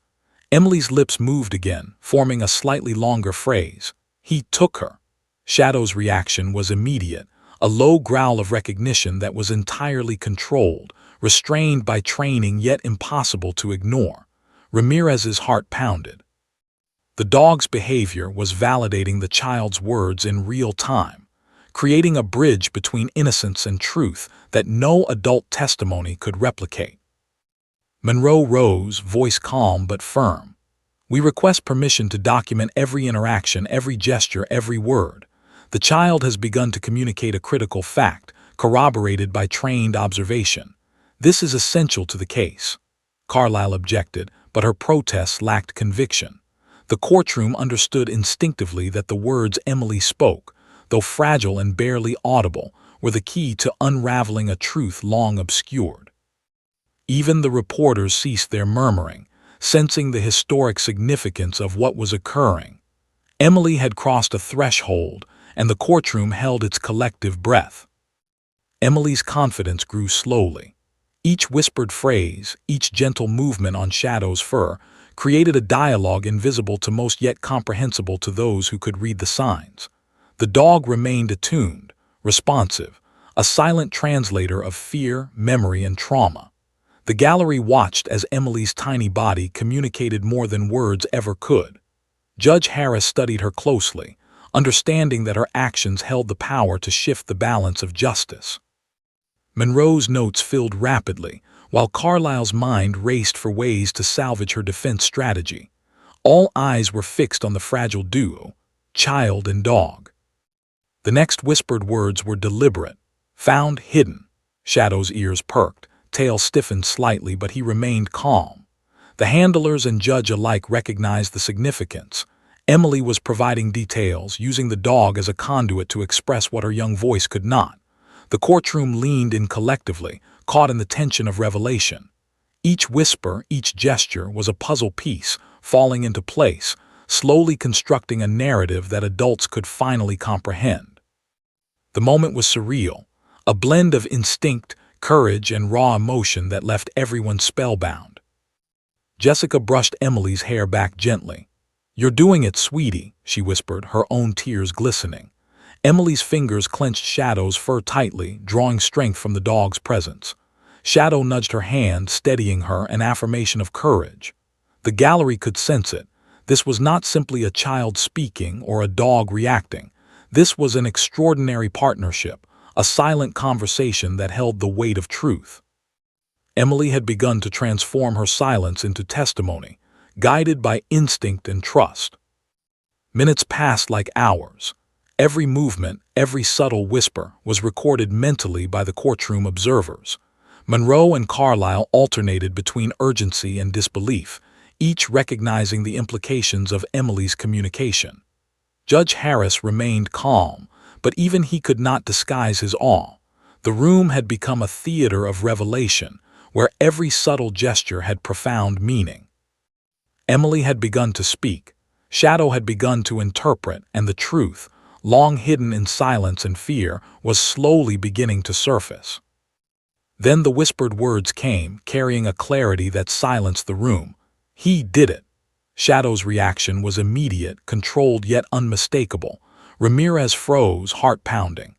Emily's lips moved again, forming a slightly longer phrase. "He took her." Shadow's reaction was immediate, a low growl of recognition that was entirely controlled, restrained by training yet impossible to ignore. Ramirez's heart pounded. The dog's behavior was validating the child's words in real time, creating a bridge between innocence and truth that no adult testimony could replicate. Monroe rose, voice calm but firm. "We request permission to document every interaction, every gesture, every word. The child has begun to communicate a critical fact, corroborated by trained observation. This is essential to the case." Carlyle objected, but her protests lacked conviction. The courtroom understood instinctively that the words Emily spoke, though fragile and barely audible, were the key to unraveling a truth long obscured. Even the reporters ceased their murmuring, sensing the historic significance of what was occurring. Emily had crossed a threshold, and the courtroom held its collective breath. Emily's confidence grew slowly. Each whispered phrase, each gentle movement on Shadow's fur, created a dialogue invisible to most yet comprehensible to those who could read the signs. The dog remained attuned, responsive, a silent translator of fear, memory, and trauma. The gallery watched as Emily's tiny body communicated more than words ever could. Judge Harris studied her closely, understanding that her actions held the power to shift the balance of justice. Monroe's notes filled rapidly, while Carlyle's mind raced for ways to salvage her defense strategy. All eyes were fixed on the fragile duo, child and dog. The next whispered words were deliberate. "Found hidden." Shadow's ears perked, tail stiffened slightly, but he remained calm. The handlers and judge alike recognized the significance. Emily was providing details, using the dog as a conduit to express what her young voice could not. The courtroom leaned in collectively, caught in the tension of revelation. Each whisper, each gesture was a puzzle piece, falling into place, slowly constructing a narrative that adults could finally comprehend. The moment was surreal, a blend of instinct, courage, and raw emotion that left everyone spellbound. Jessica brushed Emily's hair back gently. "You're doing it, sweetie," she whispered, her own tears glistening. Emily's fingers clenched Shadow's fur tightly, drawing strength from the dog's presence. Shadow nudged her hand, steadying her, an affirmation of courage. The gallery could sense it. This was not simply a child speaking or a dog reacting. This was an extraordinary partnership, a silent conversation that held the weight of truth. Emily had begun to transform her silence into testimony, guided by instinct and trust. Minutes passed like hours. Every movement, every subtle whisper was recorded mentally by the courtroom observers. Monroe and Carlyle alternated between urgency and disbelief, each recognizing the implications of Emily's communication. Judge Harris remained calm, but even he could not disguise his awe. The room had become a theater of revelation, where every subtle gesture had profound meaning. Emily had begun to speak. Shadow had begun to interpret, and the truth, long hidden in silence and fear, was slowly beginning to surface. Then the whispered words came, carrying a clarity that silenced the room. "He did it." Shadow's reaction was immediate, controlled yet unmistakable. Ramirez froze, heart pounding.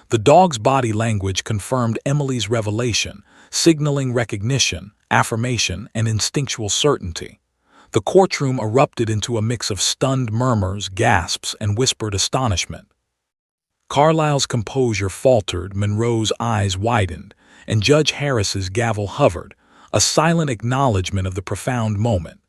The dog's body language confirmed Emily's revelation, signaling recognition, affirmation, and instinctual certainty. The courtroom erupted into a mix of stunned murmurs, gasps, and whispered astonishment. Carlyle's composure faltered, Monroe's eyes widened, and Judge Harris's gavel hovered, a silent acknowledgement of the profound moment.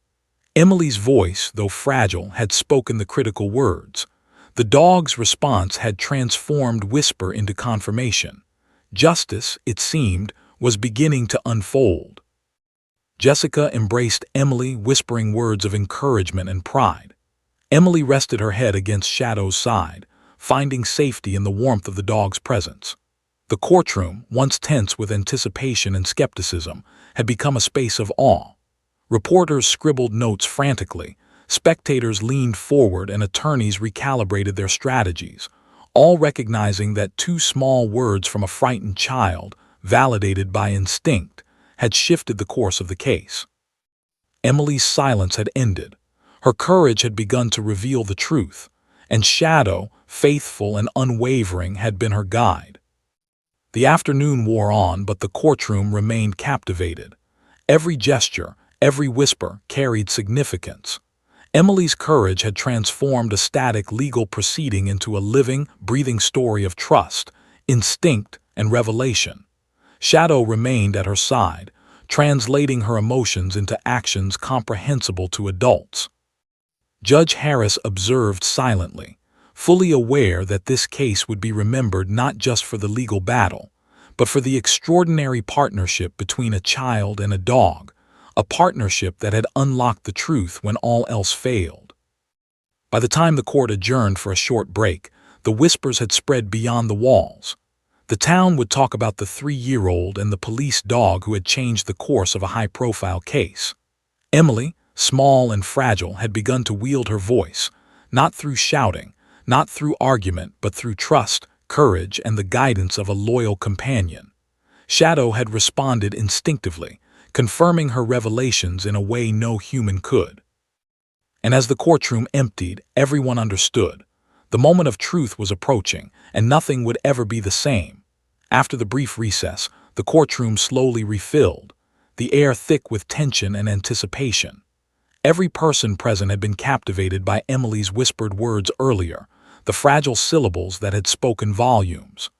Emily's voice, though fragile, had spoken the critical words. The dog's response had transformed whisper into confirmation. Justice, it seemed, was beginning to unfold. Jessica embraced Emily, whispering words of encouragement and pride. Emily rested her head against Shadow's side, finding safety in the warmth of the dog's presence. The courtroom, once tense with anticipation and skepticism, had become a space of awe. Reporters scribbled notes frantically, spectators leaned forward, and attorneys recalibrated their strategies, all recognizing that two small words from a frightened child, validated by instinct, had shifted the course of the case. Emily's silence had ended. Her courage had begun to reveal the truth, and Shadow, faithful and unwavering, had been her guide. The afternoon wore on, but the courtroom remained captivated. Every gesture, every whisper carried significance. Emily's courage had transformed a static legal proceeding into a living, breathing story of trust, instinct, and revelation. Shadow remained at her side, translating her emotions into actions comprehensible to adults. Judge Harris observed silently, fully aware that this case would be remembered not just for the legal battle, but for the extraordinary partnership between a child and a dog, a partnership that had unlocked the truth when all else failed. By the time the court adjourned for a short break, the whispers had spread beyond the walls. The town would talk about the 3-year-old and the police dog who had changed the course of a high-profile case. Emily, small and fragile, had begun to wield her voice, not through shouting, not through argument, but through trust, courage, and the guidance of a loyal companion. Shadow had responded instinctively, confirming her revelations in a way no human could. And as the courtroom emptied, everyone understood. The moment of truth was approaching, and nothing would ever be the same. After the brief recess, the courtroom slowly refilled, the air thick with tension and anticipation. Every person present had been captivated by Emily's whispered words earlier, the fragile syllables that had spoken volumes.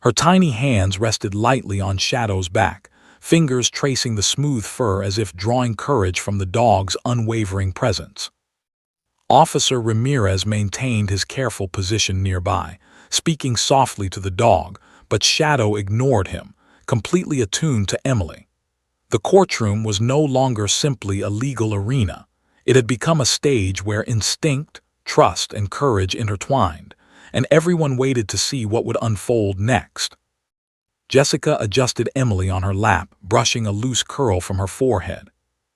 Her tiny hands rested lightly on Shadow's back, fingers tracing the smooth fur as if drawing courage from the dog's unwavering presence. Officer Ramirez maintained his careful position nearby, speaking softly to the dog, but Shadow ignored him, completely attuned to Emily. The courtroom was no longer simply a legal arena. It had become a stage where instinct, trust, and courage intertwined, and everyone waited to see what would unfold next. Jessica adjusted Emily on her lap, brushing a loose curl from her forehead.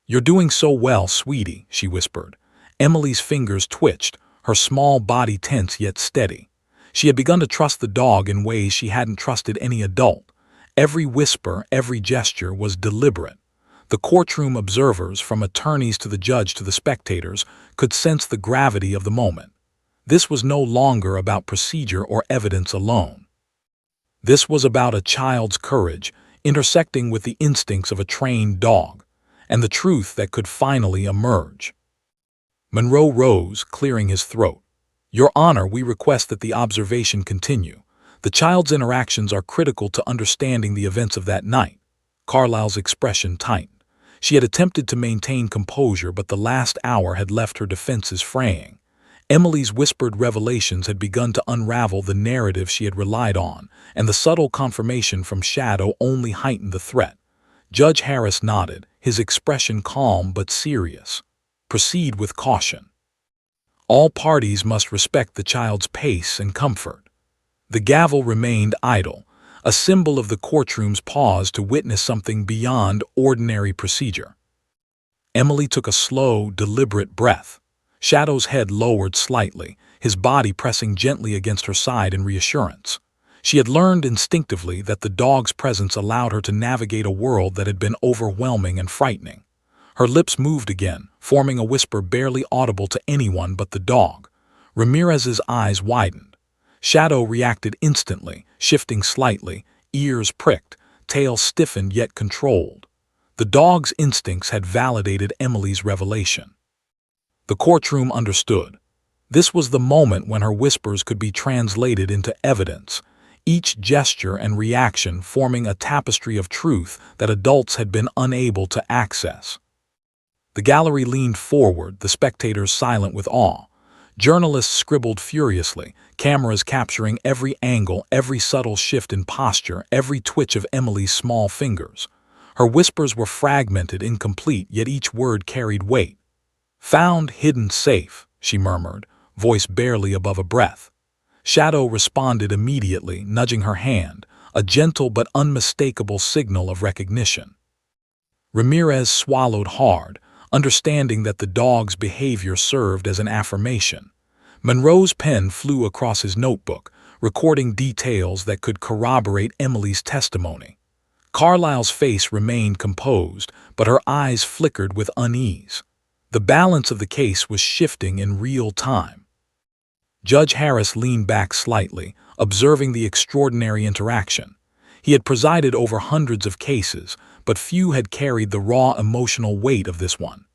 "You're doing so well, sweetie," she whispered. Emily's fingers twitched, her small body tense yet steady. She had begun to trust the dog in ways she hadn't trusted any adult. Every whisper, every gesture was deliberate. The courtroom observers, from attorneys to the judge to the spectators, could sense the gravity of the moment. This was no longer about procedure or evidence alone. This was about a child's courage intersecting with the instincts of a trained dog, and the truth that could finally emerge. Monroe rose, clearing his throat. "Your Honor, we request that the observation continue. The child's interactions are critical to understanding the events of that night." Carlisle's expression tightened. She had attempted to maintain composure, but the last hour had left her defenses fraying. Emily's whispered revelations had begun to unravel the narrative she had relied on, and the subtle confirmation from Shadow only heightened the threat. Judge Harris nodded, his expression calm but serious. "Proceed with caution. All parties must respect the child's pace and comfort." The gavel remained idle, a symbol of the courtroom's pause to witness something beyond ordinary procedure. Emily took a slow, deliberate breath. Shadow's head lowered slightly, his body pressing gently against her side in reassurance. She had learned instinctively that the dog's presence allowed her to navigate a world that had been overwhelming and frightening. Her lips moved again, forming a whisper barely audible to anyone but the dog. Ramirez's eyes widened. Shadow reacted instantly, shifting slightly, ears pricked, tail stiffened yet controlled. The dog's instincts had validated Emily's revelation. The courtroom understood. This was the moment when her whispers could be translated into evidence, each gesture and reaction forming a tapestry of truth that adults had been unable to access. The gallery leaned forward, the spectators silent with awe. Journalists scribbled furiously, cameras capturing every angle, every subtle shift in posture, every twitch of Emily's small fingers. Her whispers were fragmented, incomplete, yet each word carried weight. "Found, hidden, safe," she murmured, voice barely above a breath. Shadow responded immediately, nudging her hand, a gentle but unmistakable signal of recognition. Ramirez swallowed hard, understanding that the dog's behavior served as an affirmation. Monroe's pen flew across his notebook, recording details that could corroborate Emily's testimony. Carlisle's face remained composed, but her eyes flickered with unease. The balance of the case was shifting in real time. Judge Harris leaned back slightly, observing the extraordinary interaction. He had presided over hundreds of cases, but few had carried the raw emotional weight of this one.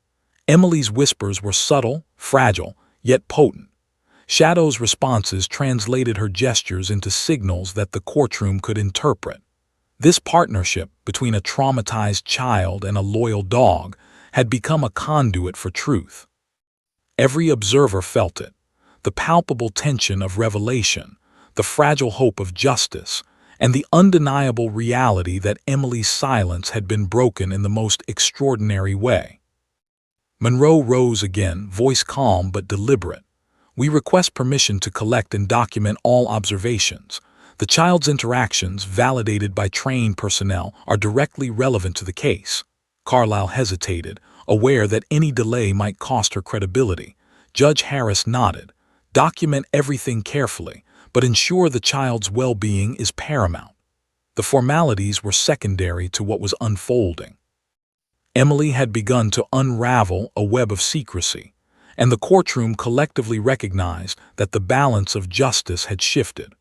Emily's whispers were subtle, fragile, yet potent. Shadow's responses translated her gestures into signals that the courtroom could interpret. This partnership between a traumatized child and a loyal dog had become a conduit for truth. Every observer felt it, the palpable tension of revelation, the fragile hope of justice, and the undeniable reality that Emily's silence had been broken in the most extraordinary way. Monroe rose again, voice calm but deliberate. "We request permission to collect and document all observations. The child's interactions, validated by trained personnel, are directly relevant to the case." Carlisle hesitated, aware that any delay might cost her credibility. Judge Harris nodded. "Document everything carefully, but ensure the child's well-being is paramount." The formalities were secondary to what was unfolding. Emily had begun to unravel a web of secrecy, and the courtroom collectively recognized that the balance of justice had shifted.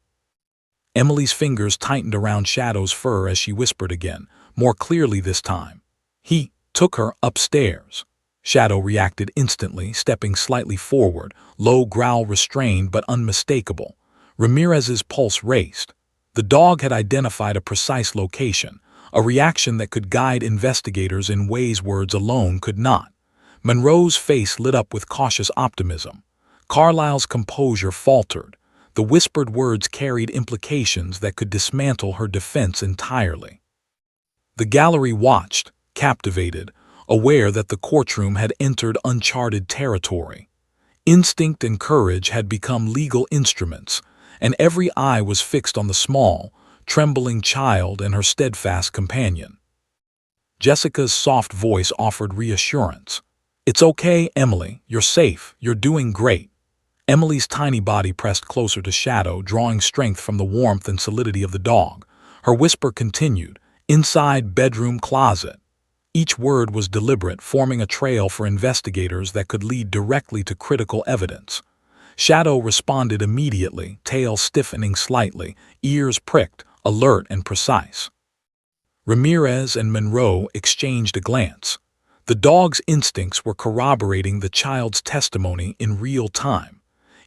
Emily's fingers tightened around Shadow's fur as she whispered again, more clearly this time. "He took her upstairs." Shadow reacted instantly, stepping slightly forward, low growl restrained but unmistakable. Ramirez's pulse raced. The dog had identified a precise location, a reaction that could guide investigators in ways words alone could not. Monroe's face lit up with cautious optimism. Carlisle's composure faltered. The whispered words carried implications that could dismantle her defense entirely. The gallery watched, captivated, aware that the courtroom had entered uncharted territory. Instinct and courage had become legal instruments, and every eye was fixed on the small, trembling child and her steadfast companion. Jessica's soft voice offered reassurance. "It's okay, Emily. You're safe. You're doing great." Emily's tiny body pressed closer to Shadow, drawing strength from the warmth and solidity of the dog. Her whisper continued, "Inside bedroom closet." Each word was deliberate, forming a trail for investigators that could lead directly to critical evidence. Shadow responded immediately, tail stiffening slightly, ears pricked, alert and precise. Ramirez and Monroe exchanged a glance. The dog's instincts were corroborating the child's testimony in real time.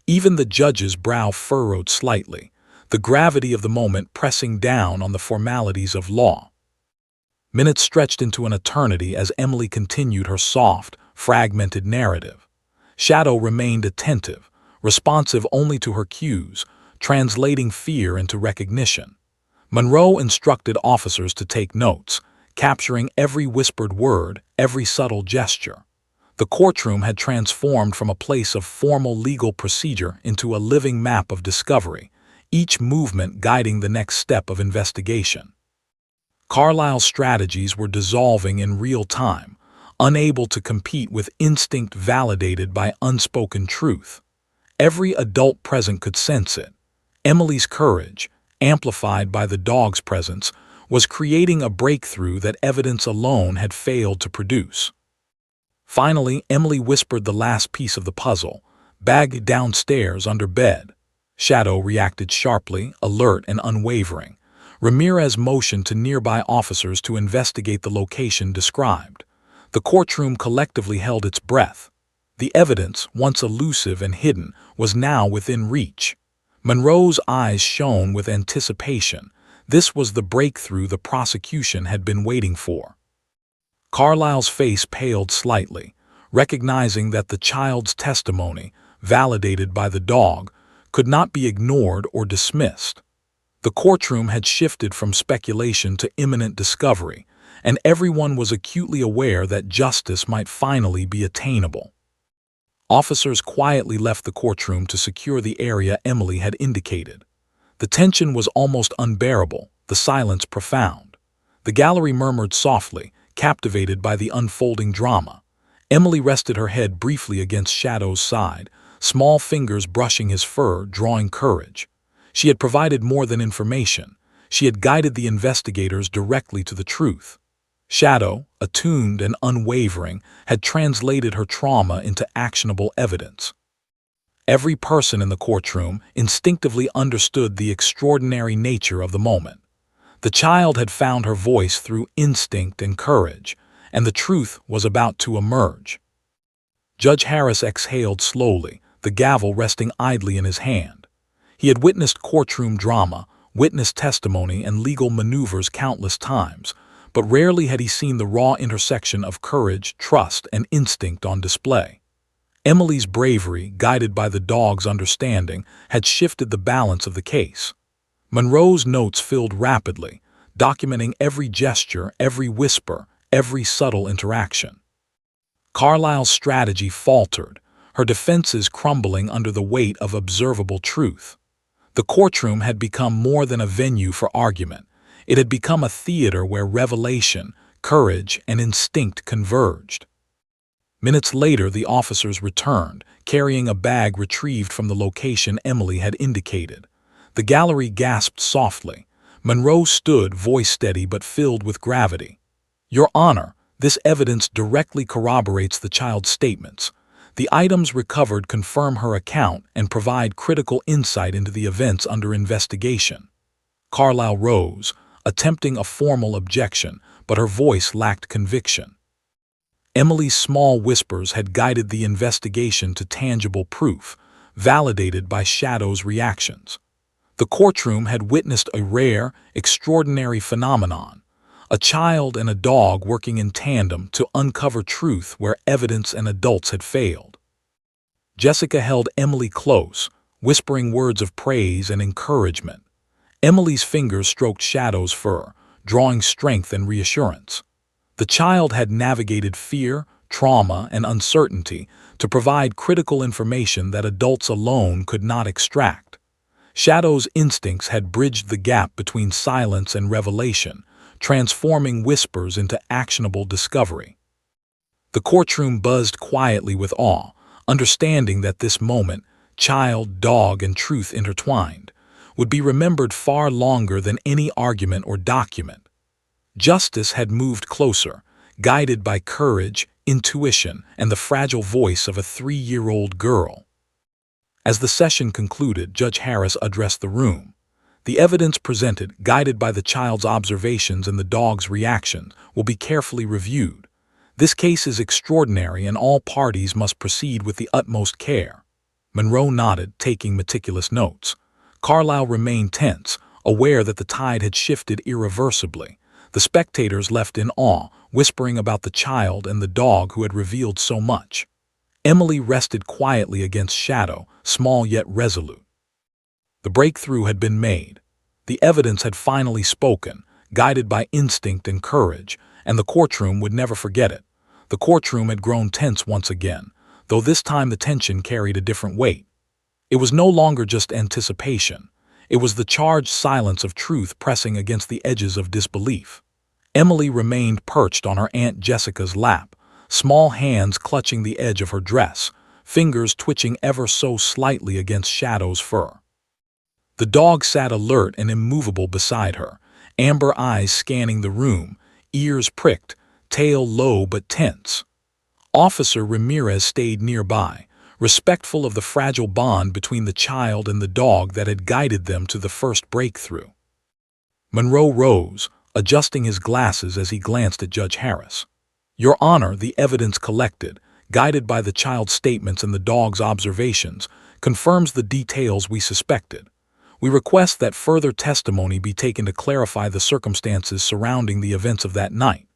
Even the judge's brow furrowed slightly, the gravity of the moment pressing down on the formalities of law. Minutes stretched into an eternity as Emily continued her soft, fragmented narrative. Shadow remained attentive, responsive only to her cues, translating fear into recognition. Monroe instructed officers to take notes, capturing every whispered word, every subtle gesture. The courtroom had transformed from a place of formal legal procedure into a living map of discovery, each movement guiding the next step of investigation. Carlyle's strategies were dissolving in real time, unable to compete with instinct validated by unspoken truth. Every adult present could sense it. Emily's courage, amplified by the dog's presence, was creating a breakthrough that evidence alone had failed to produce. Finally, Emily whispered the last piece of the puzzle, "Bag downstairs under bed." Shadow reacted sharply, alert and unwavering. Ramirez motioned to nearby officers to investigate the location described. The courtroom collectively held its breath. The evidence, once elusive and hidden, was now within reach. Monroe's eyes shone with anticipation. This was the breakthrough the prosecution had been waiting for. Carlyle's face paled slightly, recognizing that the child's testimony, validated by the dog, could not be ignored or dismissed. The courtroom had shifted from speculation to imminent discovery, and everyone was acutely aware that justice might finally be attainable. Officers quietly left the courtroom to secure the area Emily had indicated. The tension was almost unbearable, the silence profound. The gallery murmured softly, captivated by the unfolding drama. Emily rested her head briefly against Shadow's side, small fingers brushing his fur, drawing courage. She had provided more than information. She had guided the investigators directly to the truth. Shadow, attuned and unwavering, had translated her trauma into actionable evidence. Every person in the courtroom instinctively understood the extraordinary nature of the moment. The child had found her voice through instinct and courage, and the truth was about to emerge. Judge Harris exhaled slowly, the gavel resting idly in his hand. He had witnessed courtroom drama, witnessed testimony and legal maneuvers countless times, but rarely had he seen the raw intersection of courage, trust, and instinct on display. Emily's bravery, guided by the dog's understanding, had shifted the balance of the case. Monroe's notes filled rapidly, documenting every gesture, every whisper, every subtle interaction. Carlyle's strategy faltered, her defenses crumbling under the weight of observable truth. The courtroom had become more than a venue for argument. It had become a theater where revelation, courage, and instinct converged. Minutes later, the officers returned, carrying a bag retrieved from the location Emily had indicated. The gallery gasped softly. Monroe stood, voice steady but filled with gravity. "Your Honor, this evidence directly corroborates the child's statements. The items recovered confirm her account and provide critical insight into the events under investigation." Carlyle rose, attempting a formal objection, but her voice lacked conviction. Emily's small whispers had guided the investigation to tangible proof, validated by Shadow's reactions. The courtroom had witnessed a rare, extraordinary phenomenon, a child and a dog working in tandem to uncover truth where evidence and adults had failed. Jessica held Emily close, whispering words of praise and encouragement. Emily's fingers stroked Shadow's fur, drawing strength and reassurance. The child had navigated fear, trauma, and uncertainty to provide critical information that adults alone could not extract. Shadow's instincts had bridged the gap between silence and revelation, transforming whispers into actionable discovery. The courtroom buzzed quietly with awe, understanding that this moment, child, dog, and truth intertwined, would be remembered far longer than any argument or document. Justice had moved closer, guided by courage, intuition, and the fragile voice of a 3-year-old girl. As the session concluded, Judge Harris addressed the room. The evidence presented, guided by the child's observations and the dog's reaction, will be carefully reviewed. This case is extraordinary and all parties must proceed with the utmost care. Monroe nodded, taking meticulous notes. Carlyle remained tense, aware that the tide had shifted irreversibly. The spectators left in awe, whispering about the child and the dog who had revealed so much. Emily rested quietly against Shadow, small yet resolute. The breakthrough had been made. The evidence had finally spoken, guided by instinct and courage, and the courtroom would never forget it. The courtroom had grown tense once again, though this time the tension carried a different weight. It was no longer just anticipation. It was the charged silence of truth pressing against the edges of disbelief. Emily remained perched on her Aunt Jessica's lap, small hands clutching the edge of her dress, fingers twitching ever so slightly against Shadow's fur. The dog sat alert and immovable beside her, amber eyes scanning the room, ears pricked, tail low but tense. Officer Ramirez stayed nearby, respectful of the fragile bond between the child and the dog that had guided them to the first breakthrough. Monroe rose, adjusting his glasses as he glanced at Judge Harris. "Your Honor, the evidence collected, guided by the child's statements and the dog's observations, confirms the details we suspected. We request that further testimony be taken to clarify the circumstances surrounding the events of that night."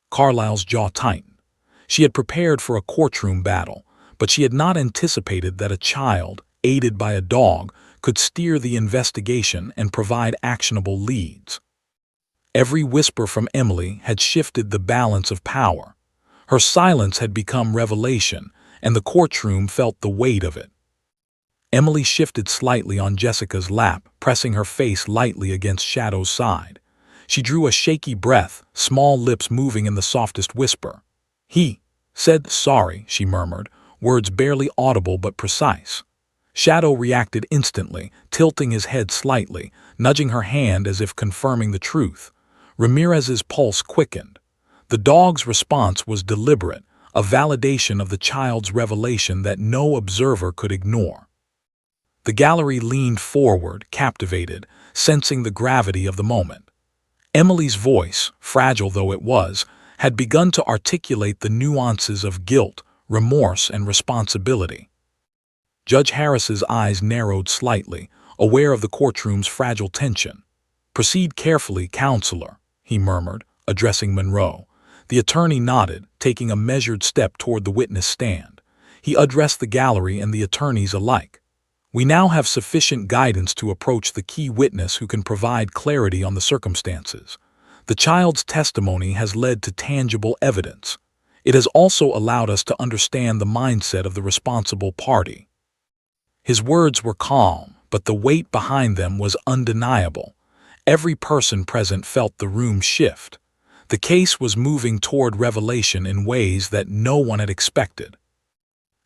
Carlyle's jaw tightened. She had prepared for a courtroom battle, but she had not anticipated that a child, aided by a dog, could steer the investigation and provide actionable leads. Every whisper from Emily had shifted the balance of power. Her silence had become revelation, and the courtroom felt the weight of it. Emily shifted slightly on Jessica's lap, pressing her face lightly against Shadow's side. She drew a shaky breath, small lips moving in the softest whisper. "He said sorry," she murmured, words barely audible but precise. Shadow reacted instantly, tilting his head slightly, nudging her hand as if confirming the truth. Ramirez's pulse quickened. The dog's response was deliberate, a validation of the child's revelation that no observer could ignore. The gallery leaned forward, captivated, sensing the gravity of the moment. Emily's voice, fragile though it was, had begun to articulate the nuances of guilt, remorse, and responsibility. Judge Harris's eyes narrowed slightly, aware of the courtroom's fragile tension. "Proceed carefully, counselor," he murmured, addressing Monroe. The attorney nodded, taking a measured step toward the witness stand. He addressed the gallery and the attorneys alike. "We now have sufficient guidance to approach the key witness who can provide clarity on the circumstances. The child's testimony has led to tangible evidence. It has also allowed us to understand the mindset of the responsible party." His words were calm, but the weight behind them was undeniable. Every person present felt the room shift. The case was moving toward revelation in ways that no one had expected.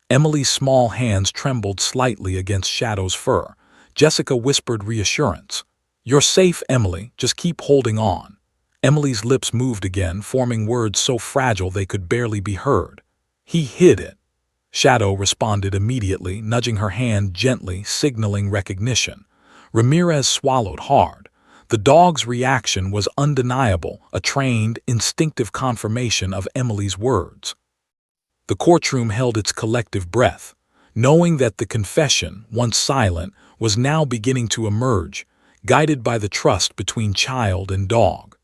Emily's small hands trembled slightly against Shadow's fur. Jessica whispered reassurance. "You're safe, Emily. Just keep holding on." Emily's lips moved again, forming words so fragile they could barely be heard. "He hid it." Shadow responded immediately, nudging her hand gently, signaling recognition. Ramirez swallowed hard. The dog's reaction was undeniable, a trained, instinctive confirmation of Emily's words. The courtroom held its collective breath, knowing that the confession, once silent, was now beginning to emerge, guided by the trust between child and dog.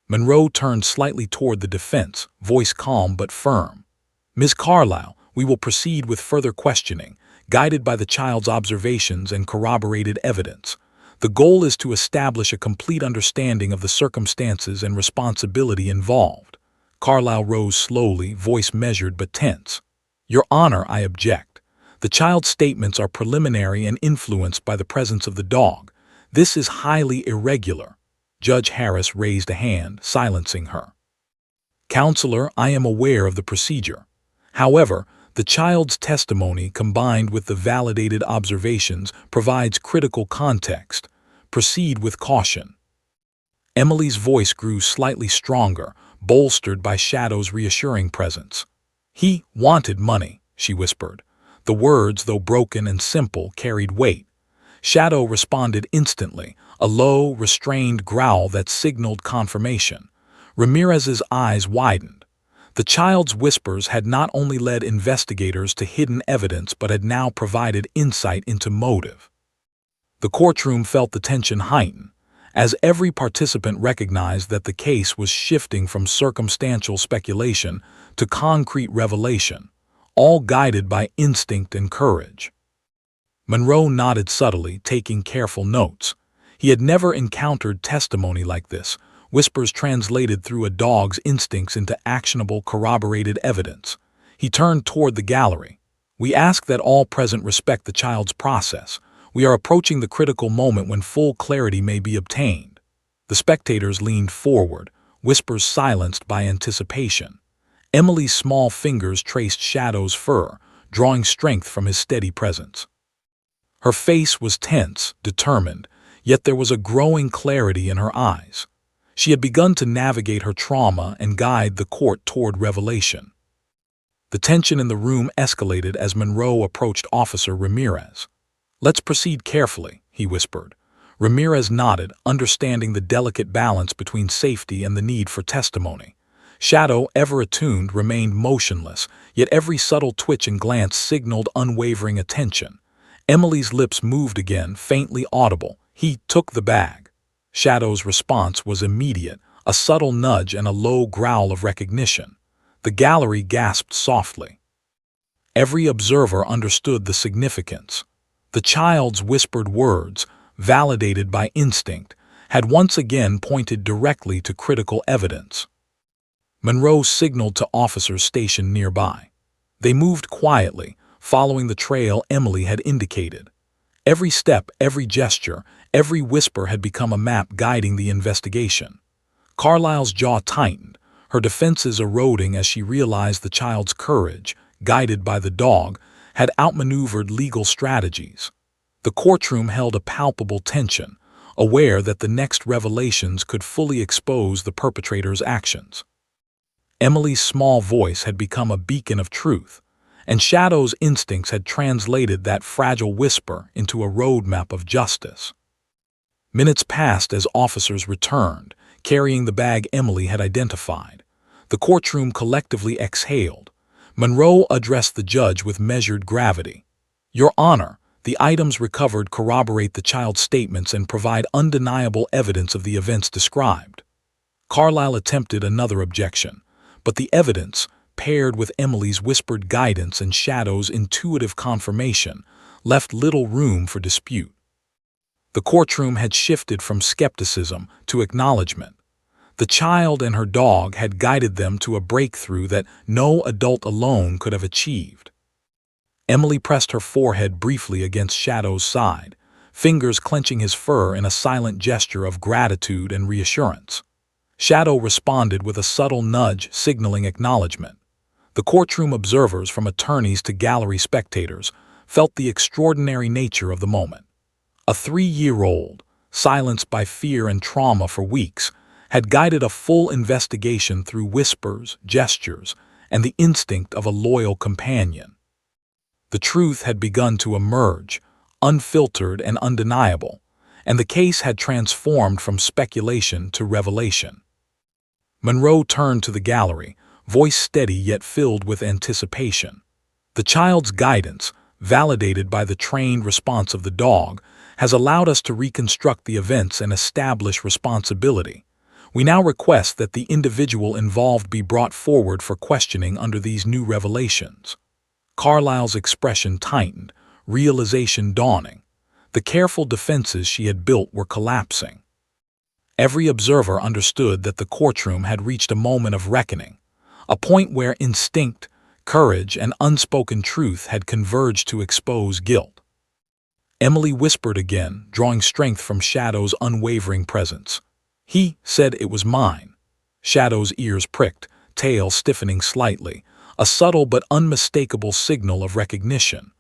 Monroe turned slightly toward the defense, voice calm but firm. "Ms. Carlyle, we will proceed with further questioning, guided by the child's observations and corroborated evidence. The goal is to establish a complete understanding of the circumstances and responsibility involved." Carlyle rose slowly, voice measured but tense. "Your Honor, I object. The child's statements are preliminary and influenced by the presence of the dog. This is highly irregular. Judge Harris raised a hand, silencing her. Counselor, I am aware of the procedure. However, the child's testimony combined with the validated observations provides critical context. Proceed with caution. Emily's voice grew slightly stronger, bolstered by Shadow's reassuring presence. He wanted money, she whispered. The words, though broken and simple, carried weight. Shadow responded instantly, a low, restrained growl that signaled confirmation. Ramirez's eyes widened. The child's whispers had not only led investigators to hidden evidence but had now provided insight into motive. The courtroom felt the tension heighten, as every participant recognized that the case was shifting from circumstantial speculation to concrete revelation, all guided by instinct and courage. Monroe nodded subtly, taking careful notes. He had never encountered testimony like this, whispers translated through a dog's instincts into actionable, corroborated evidence. He turned toward the gallery. We ask that all present respect the child's process. We are approaching the critical moment when full clarity may be obtained. The spectators leaned forward, whispers silenced by anticipation. Emily's small fingers traced Shadow's fur, drawing strength from his steady presence. Her face was tense, determined, yet there was a growing clarity in her eyes. She had begun to navigate her trauma and guide the court toward revelation. The tension in the room escalated as Monroe approached Officer Ramirez. "Let's proceed carefully," he whispered. Ramirez nodded, understanding the delicate balance between safety and the need for testimony. Shadow, ever attuned, remained motionless, yet every subtle twitch and glance signaled unwavering attention. Emily's lips moved again, faintly audible. "He took the bag." Shadow's response was immediate, a subtle nudge and a low growl of recognition. The gallery gasped softly. Every observer understood the significance. The child's whispered words, validated by instinct, had once again pointed directly to critical evidence. Monroe signaled to officers stationed nearby. They moved quietly, following the trail Emily had indicated. Every step, every gesture, every whisper had become a map guiding the investigation. Carlyle's jaw tightened, her defenses eroding as she realized the child's courage, guided by the dog, had outmaneuvered legal strategies. The courtroom held a palpable tension, aware that the next revelations could fully expose the perpetrator's actions. Emily's small voice had become a beacon of truth, and Shadow's instincts had translated that fragile whisper into a roadmap of justice. Minutes passed as officers returned, carrying the bag Emily had identified. The courtroom collectively exhaled. Monroe addressed the judge with measured gravity. "Your Honor, the items recovered corroborate the child's statements and provide undeniable evidence of the events described." Carlyle attempted another objection, but the evidence, paired with Emily's whispered guidance and Shadow's intuitive confirmation, left little room for dispute. The courtroom had shifted from skepticism to acknowledgement. The child and her dog had guided them to a breakthrough that no adult alone could have achieved. Emily pressed her forehead briefly against Shadow's side, fingers clenching his fur in a silent gesture of gratitude and reassurance. Shadow responded with a subtle nudge signaling acknowledgement. The courtroom observers, from attorneys to gallery spectators, felt the extraordinary nature of the moment. A 3-year-old, silenced by fear and trauma for weeks, had guided a full investigation through whispers, gestures, and the instinct of a loyal companion. The truth had begun to emerge, unfiltered and undeniable, and the case had transformed from speculation to revelation. Monroe turned to the gallery, voice steady yet filled with anticipation. The child's guidance, validated by the trained response of the dog, has allowed us to reconstruct the events and establish responsibility. We now request that the individual involved be brought forward for questioning under these new revelations. Carlyle's expression tightened, realization dawning. The careful defenses she had built were collapsing. Every observer understood that the courtroom had reached a moment of reckoning, a point where instinct, Courage and unspoken truth had converged to expose guilt. Emily whispered again, drawing strength from Shadow's unwavering presence. "He said it was mine." Shadow's ears pricked, tail stiffening slightly, a subtle but unmistakable signal of recognition.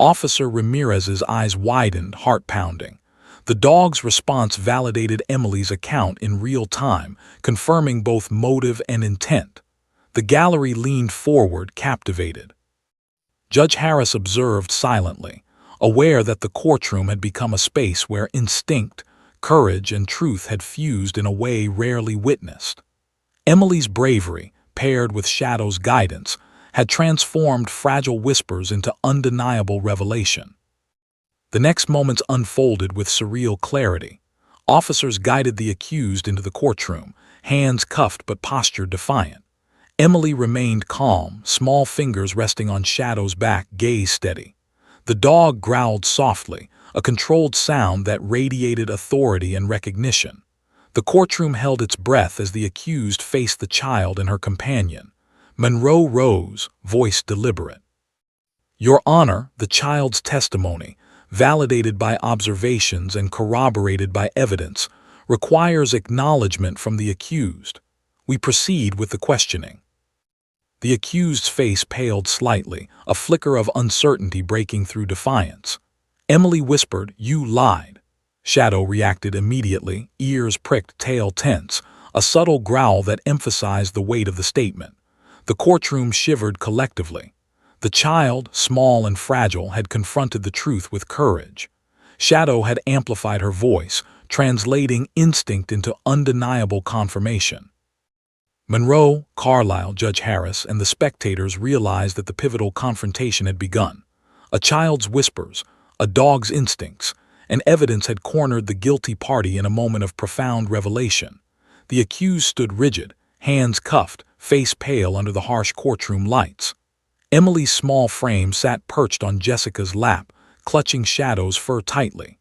Officer Ramirez's eyes widened, heart pounding. The dog's response validated Emily's account in real time, confirming both motive and intent. The gallery leaned forward, captivated. Judge Harris observed silently, aware that the courtroom had become a space where instinct, courage, and truth had fused in a way rarely witnessed. Emily's bravery, paired with Shadow's guidance, had transformed fragile whispers into undeniable revelation. The next moments unfolded with surreal clarity. Officers guided the accused into the courtroom, hands cuffed but posture defiant. Emily remained calm, small fingers resting on Shadow's back, gaze steady. The dog growled softly, a controlled sound that radiated authority and recognition. The courtroom held its breath as the accused faced the child and her companion. Monroe rose, voice deliberate. "Your Honor, the child's testimony, validated by observations and corroborated by evidence, requires acknowledgement from the accused. We proceed with the questioning." The accused's face paled slightly, a flicker of uncertainty breaking through defiance. Emily whispered, "You lied." Shadow reacted immediately, ears pricked, tail tense, a subtle growl that emphasized the weight of the statement. The courtroom shivered collectively. The child, small and fragile, had confronted the truth with courage. Shadow had amplified her voice, translating instinct into undeniable confirmation. Monroe, Carlisle, Judge Harris, and the spectators realized that the pivotal confrontation had begun. A child's whispers, a dog's instincts, and evidence had cornered the guilty party in a moment of profound revelation. The accused stood rigid, hands cuffed, face pale under the harsh courtroom lights. Emily's small frame sat perched on Jessica's lap, clutching Shadow's fur tightly.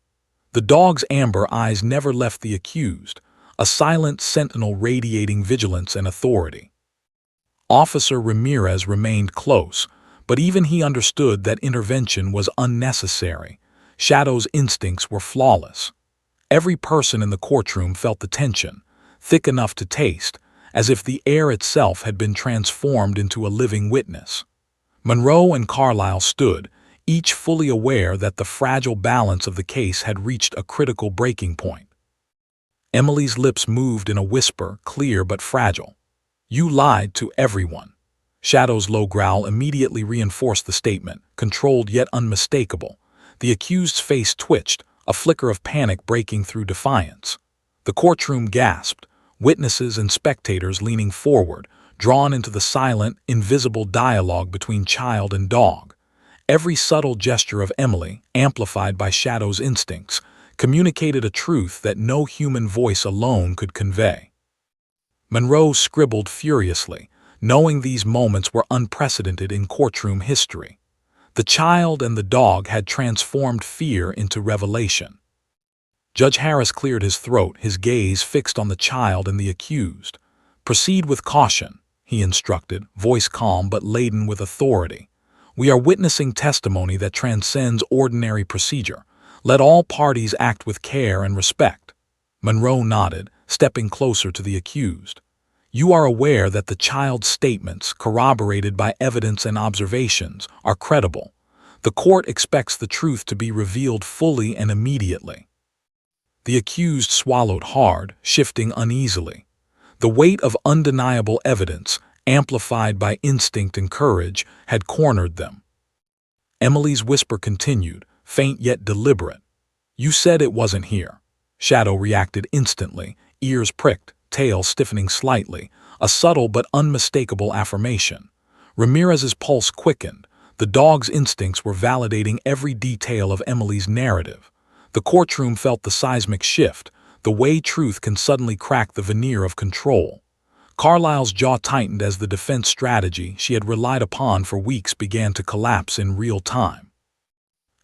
The dog's amber eyes never left the accused, a silent sentinel radiating vigilance and authority. Officer Ramirez remained close, but even he understood that intervention was unnecessary. Shadow's instincts were flawless. Every person in the courtroom felt the tension, thick enough to taste, as if the air itself had been transformed into a living witness. Monroe and Carlisle stood, each fully aware that the fragile balance of the case had reached a critical breaking point. Emily's lips moved in a whisper, clear but fragile. "You lied to everyone." Shadow's low growl immediately reinforced the statement, controlled yet unmistakable. The accused's face twitched, a flicker of panic breaking through defiance. The courtroom gasped, witnesses and spectators leaning forward, drawn into the silent, invisible dialogue between child and dog. Every subtle gesture of Emily, amplified by Shadow's instincts, communicated a truth that no human voice alone could convey. Monroe scribbled furiously, knowing these moments were unprecedented in courtroom history. The child and the dog had transformed fear into revelation. Judge Harris cleared his throat, his gaze fixed on the child and the accused. "Proceed with caution," he instructed, voice calm but laden with authority. "We are witnessing testimony that transcends ordinary procedure. Let all parties act with care and respect." Monroe nodded, stepping closer to the accused. "You are aware that the child's statements, corroborated by evidence and observations, are credible. The court expects the truth to be revealed fully and immediately." The accused swallowed hard, shifting uneasily. The weight of undeniable evidence, amplified by instinct and courage, had cornered them. Emily's whisper continued, faint yet deliberate. "You said it wasn't here." Shadow reacted instantly, ears pricked, tail stiffening slightly, a subtle but unmistakable affirmation. Ramirez's pulse quickened. The dog's instincts were validating every detail of Emily's narrative. The courtroom felt the seismic shift, the way truth can suddenly crack the veneer of control. Carlisle's jaw tightened as the defense strategy she had relied upon for weeks began to collapse in real time.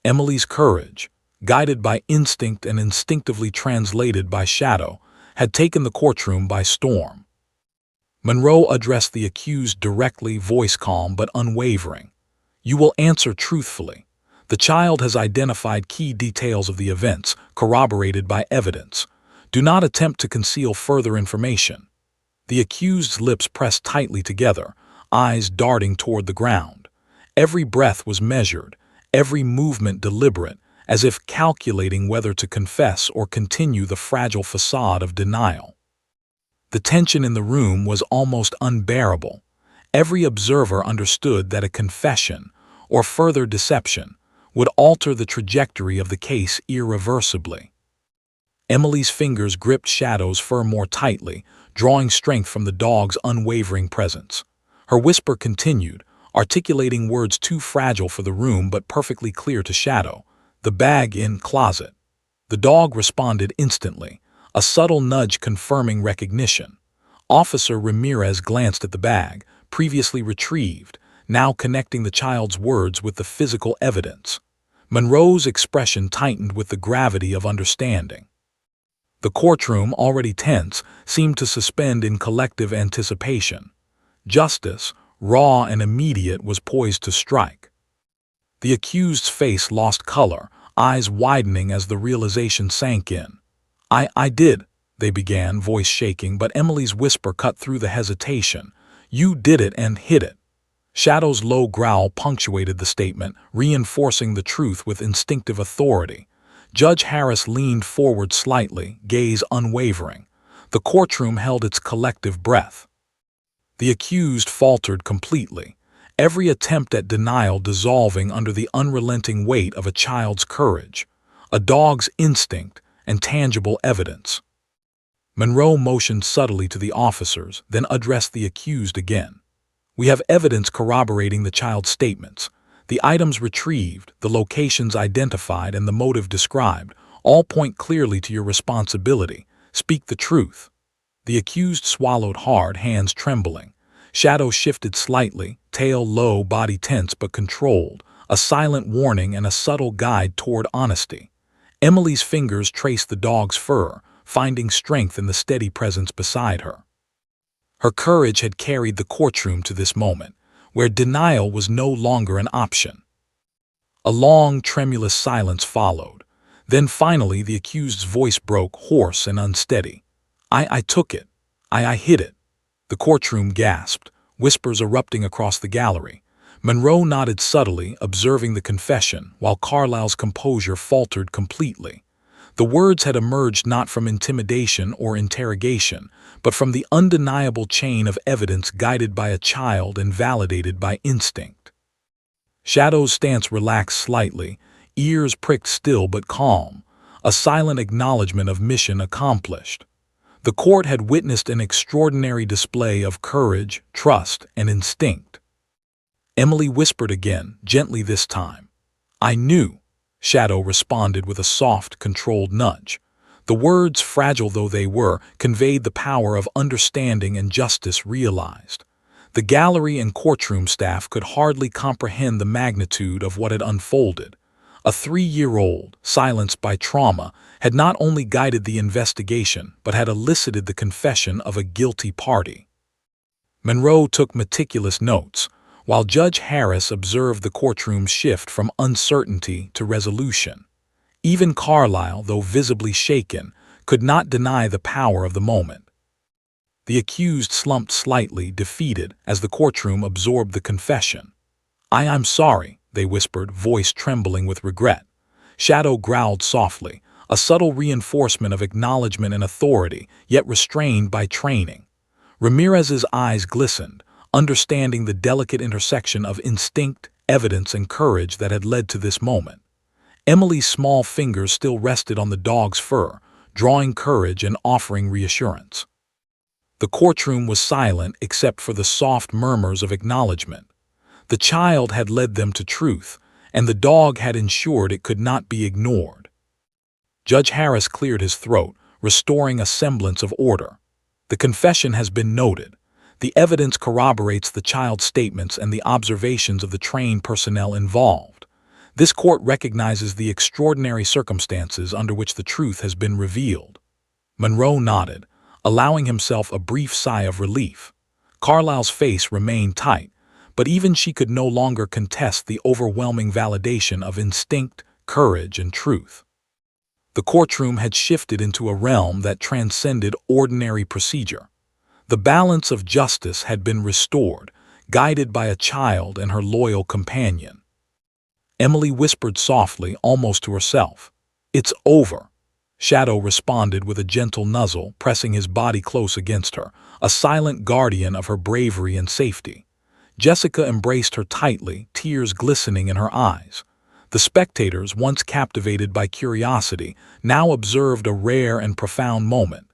Emily's courage, guided by instinct and instinctively translated by Shadow, had taken the courtroom by storm. Monroe addressed the accused directly, voice calm but unwavering. "You will answer truthfully. The child has identified key details of the events, corroborated by evidence. Do not attempt to conceal further information." The accused's lips pressed tightly together, eyes darting toward the ground. Every breath was measured, every movement deliberate, as if calculating whether to confess or continue the fragile facade of denial. The tension in the room was almost unbearable. Every observer understood that a confession, or further deception, would alter the trajectory of the case irreversibly. Emily's fingers gripped Shadow's fur more tightly, drawing strength from the dog's unwavering presence. Her whisper continued, articulating words too fragile for the room but perfectly clear to Shadow. "The bag in closet." The dog responded instantly, a subtle nudge confirming recognition. Officer Ramirez glanced at the bag, previously retrieved, now connecting the child's words with the physical evidence. Monroe's expression tightened with the gravity of understanding. The courtroom, already tense, seemed to suspend in collective anticipation. Justice, raw and immediate, was poised to strike. The accused's face lost color, eyes widening as the realization sank in. I did," they began, voice shaking, but Emily's whisper cut through the hesitation. "You did it and hid it." Shadow's low growl punctuated the statement, reinforcing the truth with instinctive authority. Judge Harris leaned forward slightly, gaze unwavering. The courtroom held its collective breath. The accused faltered completely, every attempt at denial dissolving under the unrelenting weight of a child's courage, a dog's instinct, and tangible evidence. Monroe motioned subtly to the officers, then addressed the accused again. "We have evidence corroborating the child's statements. The items retrieved, the locations identified, and the motive described all point clearly to your responsibility. Speak the truth." The accused swallowed hard, hands trembling. Shadow shifted slightly, tail low, body tense but controlled, a silent warning and a subtle guide toward honesty. Emily's fingers traced the dog's fur, finding strength in the steady presence beside her. Her courage had carried the courtroom to this moment, where denial was no longer an option. A long, tremulous silence followed. Then finally the accused's voice broke, hoarse and unsteady. I took it. I hid it." The courtroom gasped, whispers erupting across the gallery. Monroe nodded subtly, observing the confession, while Carlyle's composure faltered completely. The words had emerged not from intimidation or interrogation, but from the undeniable chain of evidence guided by a child and validated by instinct. Shadow's stance relaxed slightly, ears pricked still but calm, a silent acknowledgement of mission accomplished. The court had witnessed an extraordinary display of courage, trust, and instinct. Emily whispered again, gently this time. "I knew," Shadow responded with a soft, controlled nudge. The words, fragile though they were, conveyed the power of understanding and justice realized. The gallery and courtroom staff could hardly comprehend the magnitude of what had unfolded. A 3-year-old, silenced by trauma, had not only guided the investigation but had elicited the confession of a guilty party. Monroe took meticulous notes, while Judge Harris observed the courtroom's shift from uncertainty to resolution. Even Carlyle, though visibly shaken, could not deny the power of the moment. The accused slumped slightly, defeated, as the courtroom absorbed the confession. I'm sorry," they whispered, voice trembling with regret. Shadow growled softly, a subtle reinforcement of acknowledgement and authority, yet restrained by training. Ramirez's eyes glistened, understanding the delicate intersection of instinct, evidence, and courage that had led to this moment. Emily's small fingers still rested on the dog's fur, drawing courage and offering reassurance. The courtroom was silent except for the soft murmurs of acknowledgement. The child had led them to truth, and the dog had ensured it could not be ignored. Judge Harris cleared his throat, restoring a semblance of order. "The confession has been noted. The evidence corroborates the child's statements and the observations of the trained personnel involved. This court recognizes the extraordinary circumstances under which the truth has been revealed." Monroe nodded, allowing himself a brief sigh of relief. Carlisle's face remained tight, but even she could no longer contest the overwhelming validation of instinct, courage, and truth. The courtroom had shifted into a realm that transcended ordinary procedure. The balance of justice had been restored, guided by a child and her loyal companion. Emily whispered softly, almost to herself. "It's over." Shadow responded with a gentle nuzzle, pressing his body close against her, a silent guardian of her bravery and safety. Jessica embraced her tightly, tears glistening in her eyes. The spectators, once captivated by curiosity, now observed a rare and profound moment.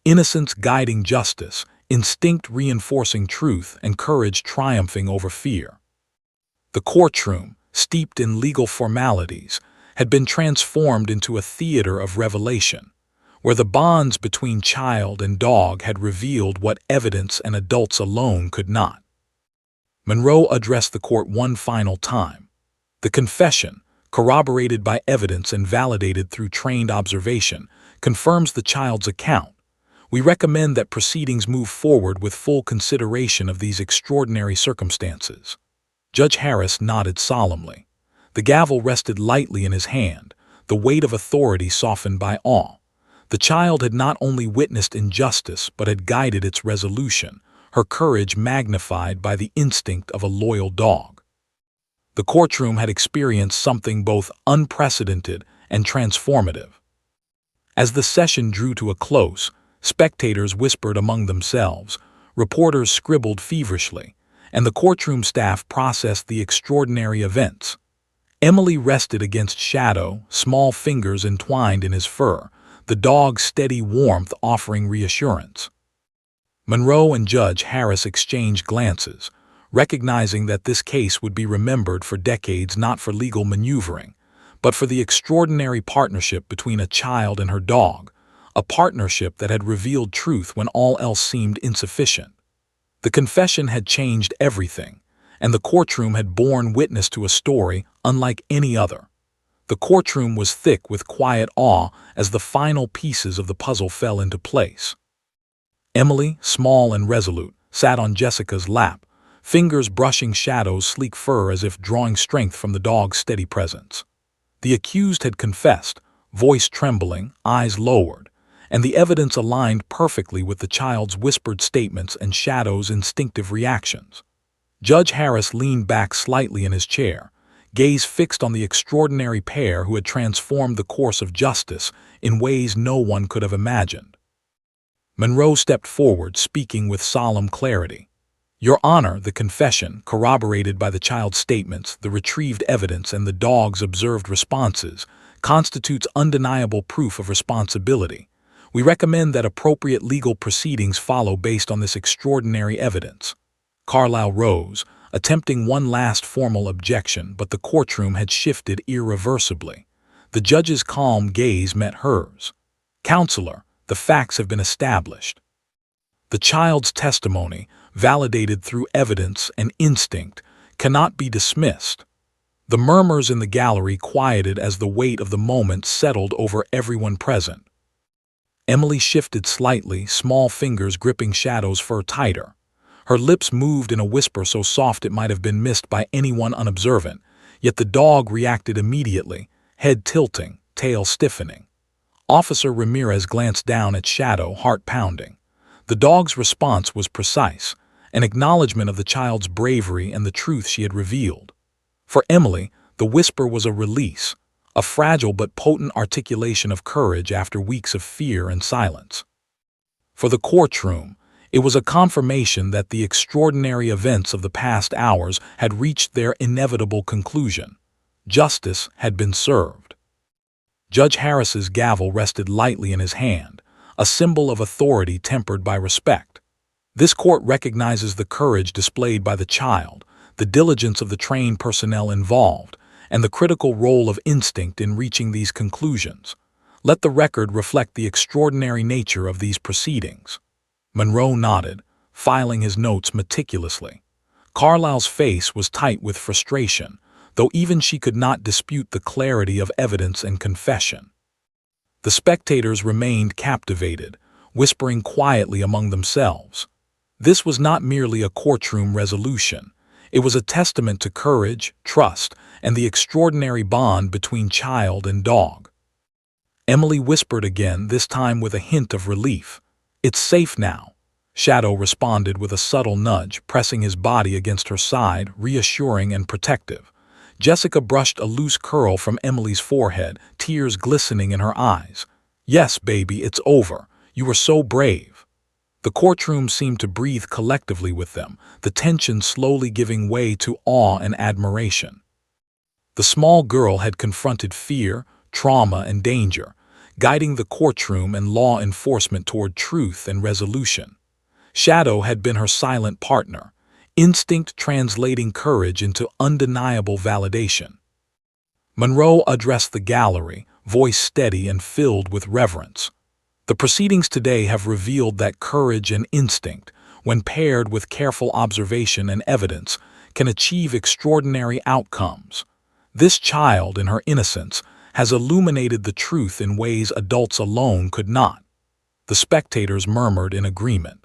Innocence guiding justice, instinct reinforcing truth, and courage triumphing over fear. The courtroom, steeped in legal formalities, had been transformed into a theater of revelation, where the bonds between child and dog had revealed what evidence and adults alone could not. Monroe addressed the court one final time. The confession, corroborated by evidence and validated through trained observation, confirms the child's account. We recommend that proceedings move forward with full consideration of these extraordinary circumstances. Judge Harris nodded solemnly. The gavel rested lightly in his hand, the weight of authority softened by awe. The child had not only witnessed injustice but had guided its resolution, her courage magnified by the instinct of a loyal dog. The courtroom had experienced something both unprecedented and transformative. As the session drew to a close, spectators whispered among themselves, reporters scribbled feverishly, and the courtroom staff processed the extraordinary events. Emily rested against Shadow, small fingers entwined in his fur, the dog's steady warmth offering reassurance. Monroe and Judge Harris exchanged glances, recognizing that this case would be remembered for decades not for legal maneuvering, but for the extraordinary partnership between a child and her dog, a partnership that had revealed truth when all else seemed insufficient. The confession had changed everything, and the courtroom had borne witness to a story unlike any other. The courtroom was thick with quiet awe as the final pieces of the puzzle fell into place. Emily, small and resolute, sat on Jessica's lap, fingers brushing Shadow's sleek fur as if drawing strength from the dog's steady presence. The accused had confessed, voice trembling, eyes lowered, and the evidence aligned perfectly with the child's whispered statements and Shadow's instinctive reactions. Judge Harris leaned back slightly in his chair, gaze fixed on the extraordinary pair who had transformed the course of justice in ways no one could have imagined. Monroe stepped forward, speaking with solemn clarity. "Your Honor, the confession, corroborated by the child's statements, the retrieved evidence, and the dog's observed responses, constitutes undeniable proof of responsibility. We recommend that appropriate legal proceedings follow based on this extraordinary evidence." Carlisle rose, attempting one last formal objection, but the courtroom had shifted irreversibly. The judge's calm gaze met hers. "Counselor, the facts have been established. The child's testimony, validated through evidence and instinct, cannot be dismissed." The murmurs in the gallery quieted as the weight of the moment settled over everyone present. Emily shifted slightly, small fingers gripping Shadow's fur tighter. Her lips moved in a whisper so soft it might have been missed by anyone unobservant, yet the dog reacted immediately, head tilting, tail stiffening. Officer Ramirez glanced down at Shadow, heart pounding. The dog's response was precise, an acknowledgement of the child's bravery and the truth she had revealed. For Emily, the whisper was a release, a fragile but potent articulation of courage after weeks of fear and silence. For the courtroom, it was a confirmation that the extraordinary events of the past hours had reached their inevitable conclusion. Justice had been served. Judge Harris's gavel rested lightly in his hand, a symbol of authority tempered by respect. This court recognizes the courage displayed by the child, the diligence of the trained personnel involved, and the critical role of instinct in reaching these conclusions. Let the record reflect the extraordinary nature of these proceedings. Monroe nodded, filing his notes meticulously. Carlisle's face was tight with frustration, though even she could not dispute the clarity of evidence and confession. The spectators remained captivated, whispering quietly among themselves. This was not merely a courtroom resolution. It was a testament to courage, trust, and the extraordinary bond between child and dog. Emily whispered again, this time with a hint of relief. "It's safe now." Shadow responded with a subtle nudge, pressing his body against her side, reassuring and protective. Jessica brushed a loose curl from Emily's forehead, tears glistening in her eyes. "Yes, baby, it's over. You were so brave." The courtroom seemed to breathe collectively with them, the tension slowly giving way to awe and admiration. The small girl had confronted fear, trauma, and danger, guiding the courtroom and law enforcement toward truth and resolution. Shadow had been her silent partner, instinct translating courage into undeniable validation. Monroe addressed the gallery, voice steady and filled with reverence. "The proceedings today have revealed that courage and instinct, when paired with careful observation and evidence, can achieve extraordinary outcomes. This child, in her innocence, has illuminated the truth in ways adults alone could not." The spectators murmured in agreement.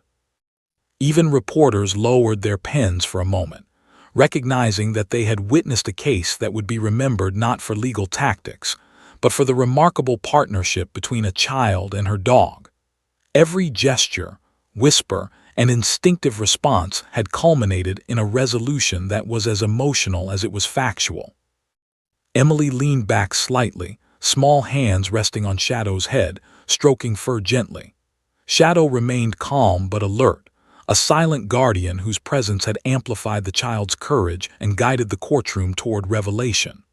Even reporters lowered their pens for a moment, recognizing that they had witnessed a case that would be remembered not for legal tactics, but for the remarkable partnership between a child and her dog. Every gesture, whisper, and instinctive response had culminated in a resolution that was as emotional as it was factual. Emily leaned back slightly, small hands resting on Shadow's head, stroking fur gently. Shadow remained calm but alert, a silent guardian whose presence had amplified the child's courage and guided the courtroom toward revelation.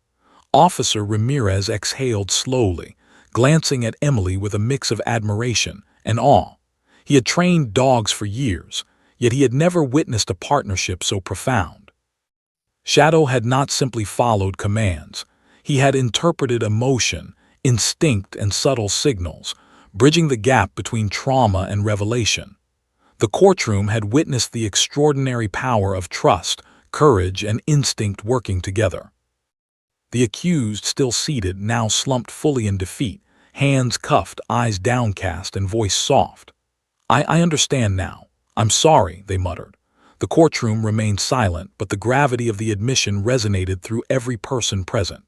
Officer Ramirez exhaled slowly, glancing at Emily with a mix of admiration and awe. He had trained dogs for years, yet he had never witnessed a partnership so profound. Shadow had not simply followed commands. He had interpreted emotion, instinct, and subtle signals, bridging the gap between trauma and revelation. The courtroom had witnessed the extraordinary power of trust, courage, and instinct working together. The accused, still seated, now slumped fully in defeat, hands cuffed, eyes downcast, and voice soft. I understand now. I'm sorry," they muttered. The courtroom remained silent, but the gravity of the admission resonated through every person present.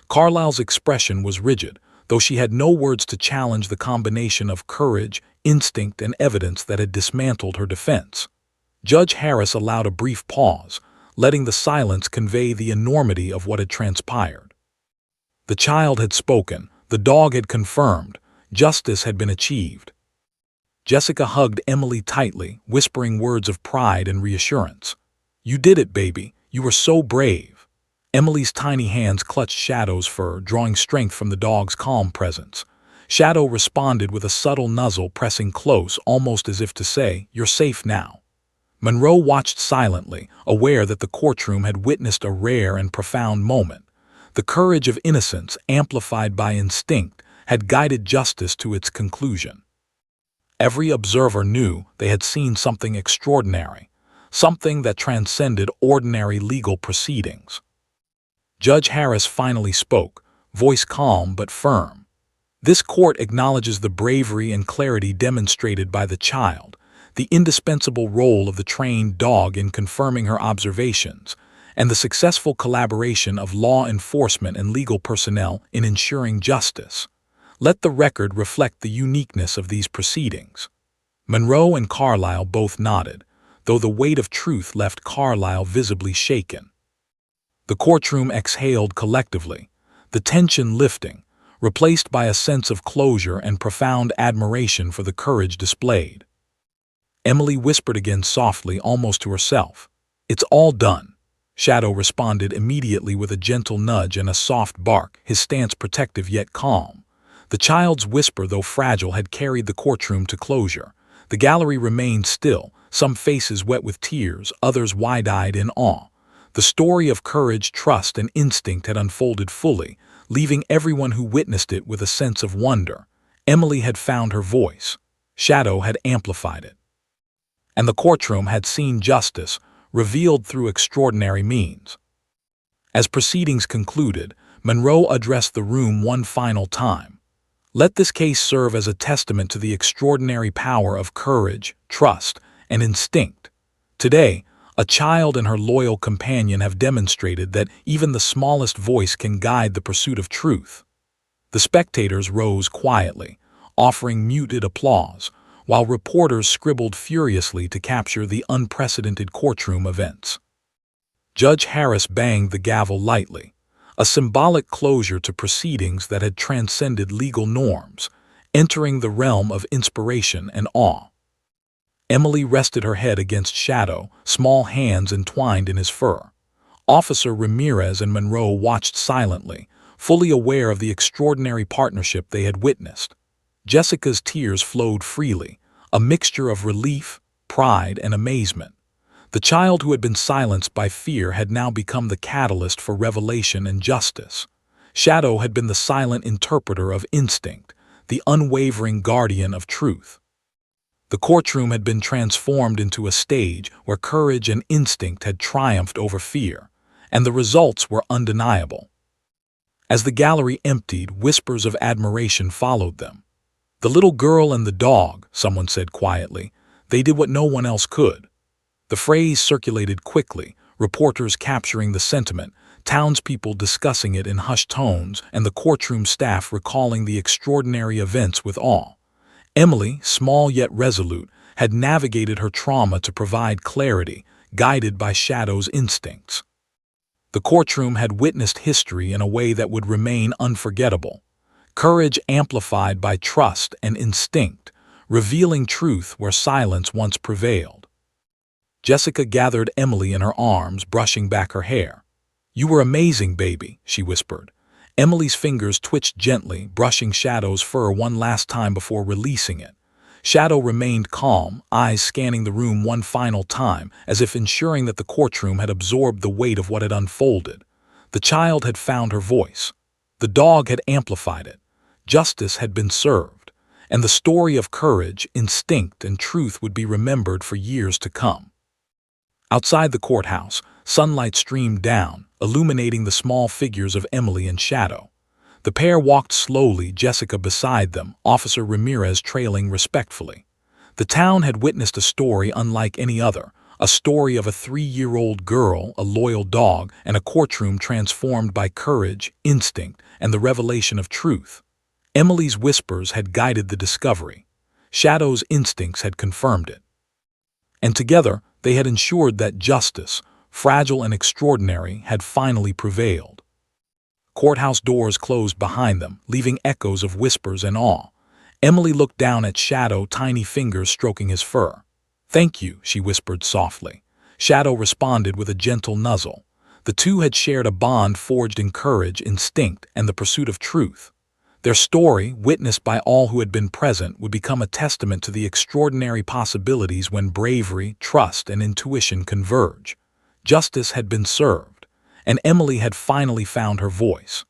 Carlyle's expression was rigid, though she had no words to challenge the combination of courage, instinct, and evidence that had dismantled her defense. Judge Harris allowed a brief pause, letting the silence convey the enormity of what had transpired. The child had spoken, the dog had confirmed, justice had been achieved. Jessica hugged Emily tightly, whispering words of pride and reassurance. "You did it, baby. You were so brave." Emily's tiny hands clutched Shadow's fur, drawing strength from the dog's calm presence. Shadow responded with a subtle nuzzle, pressing close, almost as if to say, "You're safe now." Monroe watched silently, aware that the courtroom had witnessed a rare and profound moment. The courage of innocence, amplified by instinct, had guided justice to its conclusion. Every observer knew they had seen something extraordinary, something that transcended ordinary legal proceedings. Judge Harris finally spoke, voice calm but firm. "This court acknowledges the bravery and clarity demonstrated by the child, the indispensable role of the trained dog in confirming her observations, and the successful collaboration of law enforcement and legal personnel in ensuring justice. Let the record reflect the uniqueness of these proceedings." Monroe and Carlyle both nodded, though the weight of truth left Carlyle visibly shaken. The courtroom exhaled collectively, the tension lifting, replaced by a sense of closure and profound admiration for the courage displayed. Emily whispered again softly, almost to herself. "It's all done." Shadow responded immediately with a gentle nudge and a soft bark, his stance protective yet calm. The child's whisper, though fragile, had carried the courtroom to closure. The gallery remained still, some faces wet with tears, others wide-eyed in awe. The story of courage, trust, and instinct had unfolded fully, leaving everyone who witnessed it with a sense of wonder. Emily had found her voice. Shadow had amplified it. And the courtroom had seen justice, revealed through extraordinary means. As proceedings concluded, Monroe addressed the room one final time. "Let this case serve as a testament to the extraordinary power of courage, trust, and instinct. Today, a child and her loyal companion have demonstrated that even the smallest voice can guide the pursuit of truth. The spectators rose quietly, offering muted applause, while reporters scribbled furiously to capture the unprecedented courtroom events. Judge Harris banged the gavel lightly, a symbolic closure to proceedings that had transcended legal norms, entering the realm of inspiration and awe. Emily rested her head against Shadow, small hands entwined in his fur. Officer Ramirez and Monroe watched silently, fully aware of the extraordinary partnership they had witnessed. Jessica's tears flowed freely, a mixture of relief, pride, and amazement. The child who had been silenced by fear had now become the catalyst for revelation and justice. Shadow had been the silent interpreter of instinct, the unwavering guardian of truth. The courtroom had been transformed into a stage where courage and instinct had triumphed over fear, and the results were undeniable. As the gallery emptied, whispers of admiration followed them. "The little girl and the dog," someone said quietly, "they did what no one else could." The phrase circulated quickly, reporters capturing the sentiment, townspeople discussing it in hushed tones, and the courtroom staff recalling the extraordinary events with awe. Emily, small yet resolute, had navigated her trauma to provide clarity, guided by Shadow's instincts. The courtroom had witnessed history in a way that would remain unforgettable. Courage amplified by trust and instinct, revealing truth where silence once prevailed. Jessica gathered Emily in her arms, brushing back her hair. "You were amazing, baby," she whispered. Emily's fingers twitched gently, brushing Shadow's fur one last time before releasing it. Shadow remained calm, eyes scanning the room one final time, as if ensuring that the courtroom had absorbed the weight of what had unfolded. The child had found her voice. The dog had amplified it. Justice had been served. And the story of courage, instinct, and truth would be remembered for years to come. Outside the courthouse, sunlight streamed down, illuminating the small figures of Emily and Shadow. The pair walked slowly, Jessica beside them, Officer Ramirez trailing respectfully. The town had witnessed a story unlike any other, a story of a 3-year-old girl, a loyal dog, and a courtroom transformed by courage, instinct, and the revelation of truth. Emily's whispers had guided the discovery. Shadow's instincts had confirmed it. And together, they had ensured that justice, fragile and extraordinary, had finally prevailed. Courthouse doors closed behind them, leaving echoes of whispers and awe. Emily looked down at Shadow, tiny fingers stroking his fur. "Thank you," she whispered softly. Shadow responded with a gentle nuzzle. The two had shared a bond forged in courage, instinct, and the pursuit of truth. Their story, witnessed by all who had been present, would become a testament to the extraordinary possibilities when bravery, trust, and intuition converge. Justice had been served, and Emily had finally found her voice.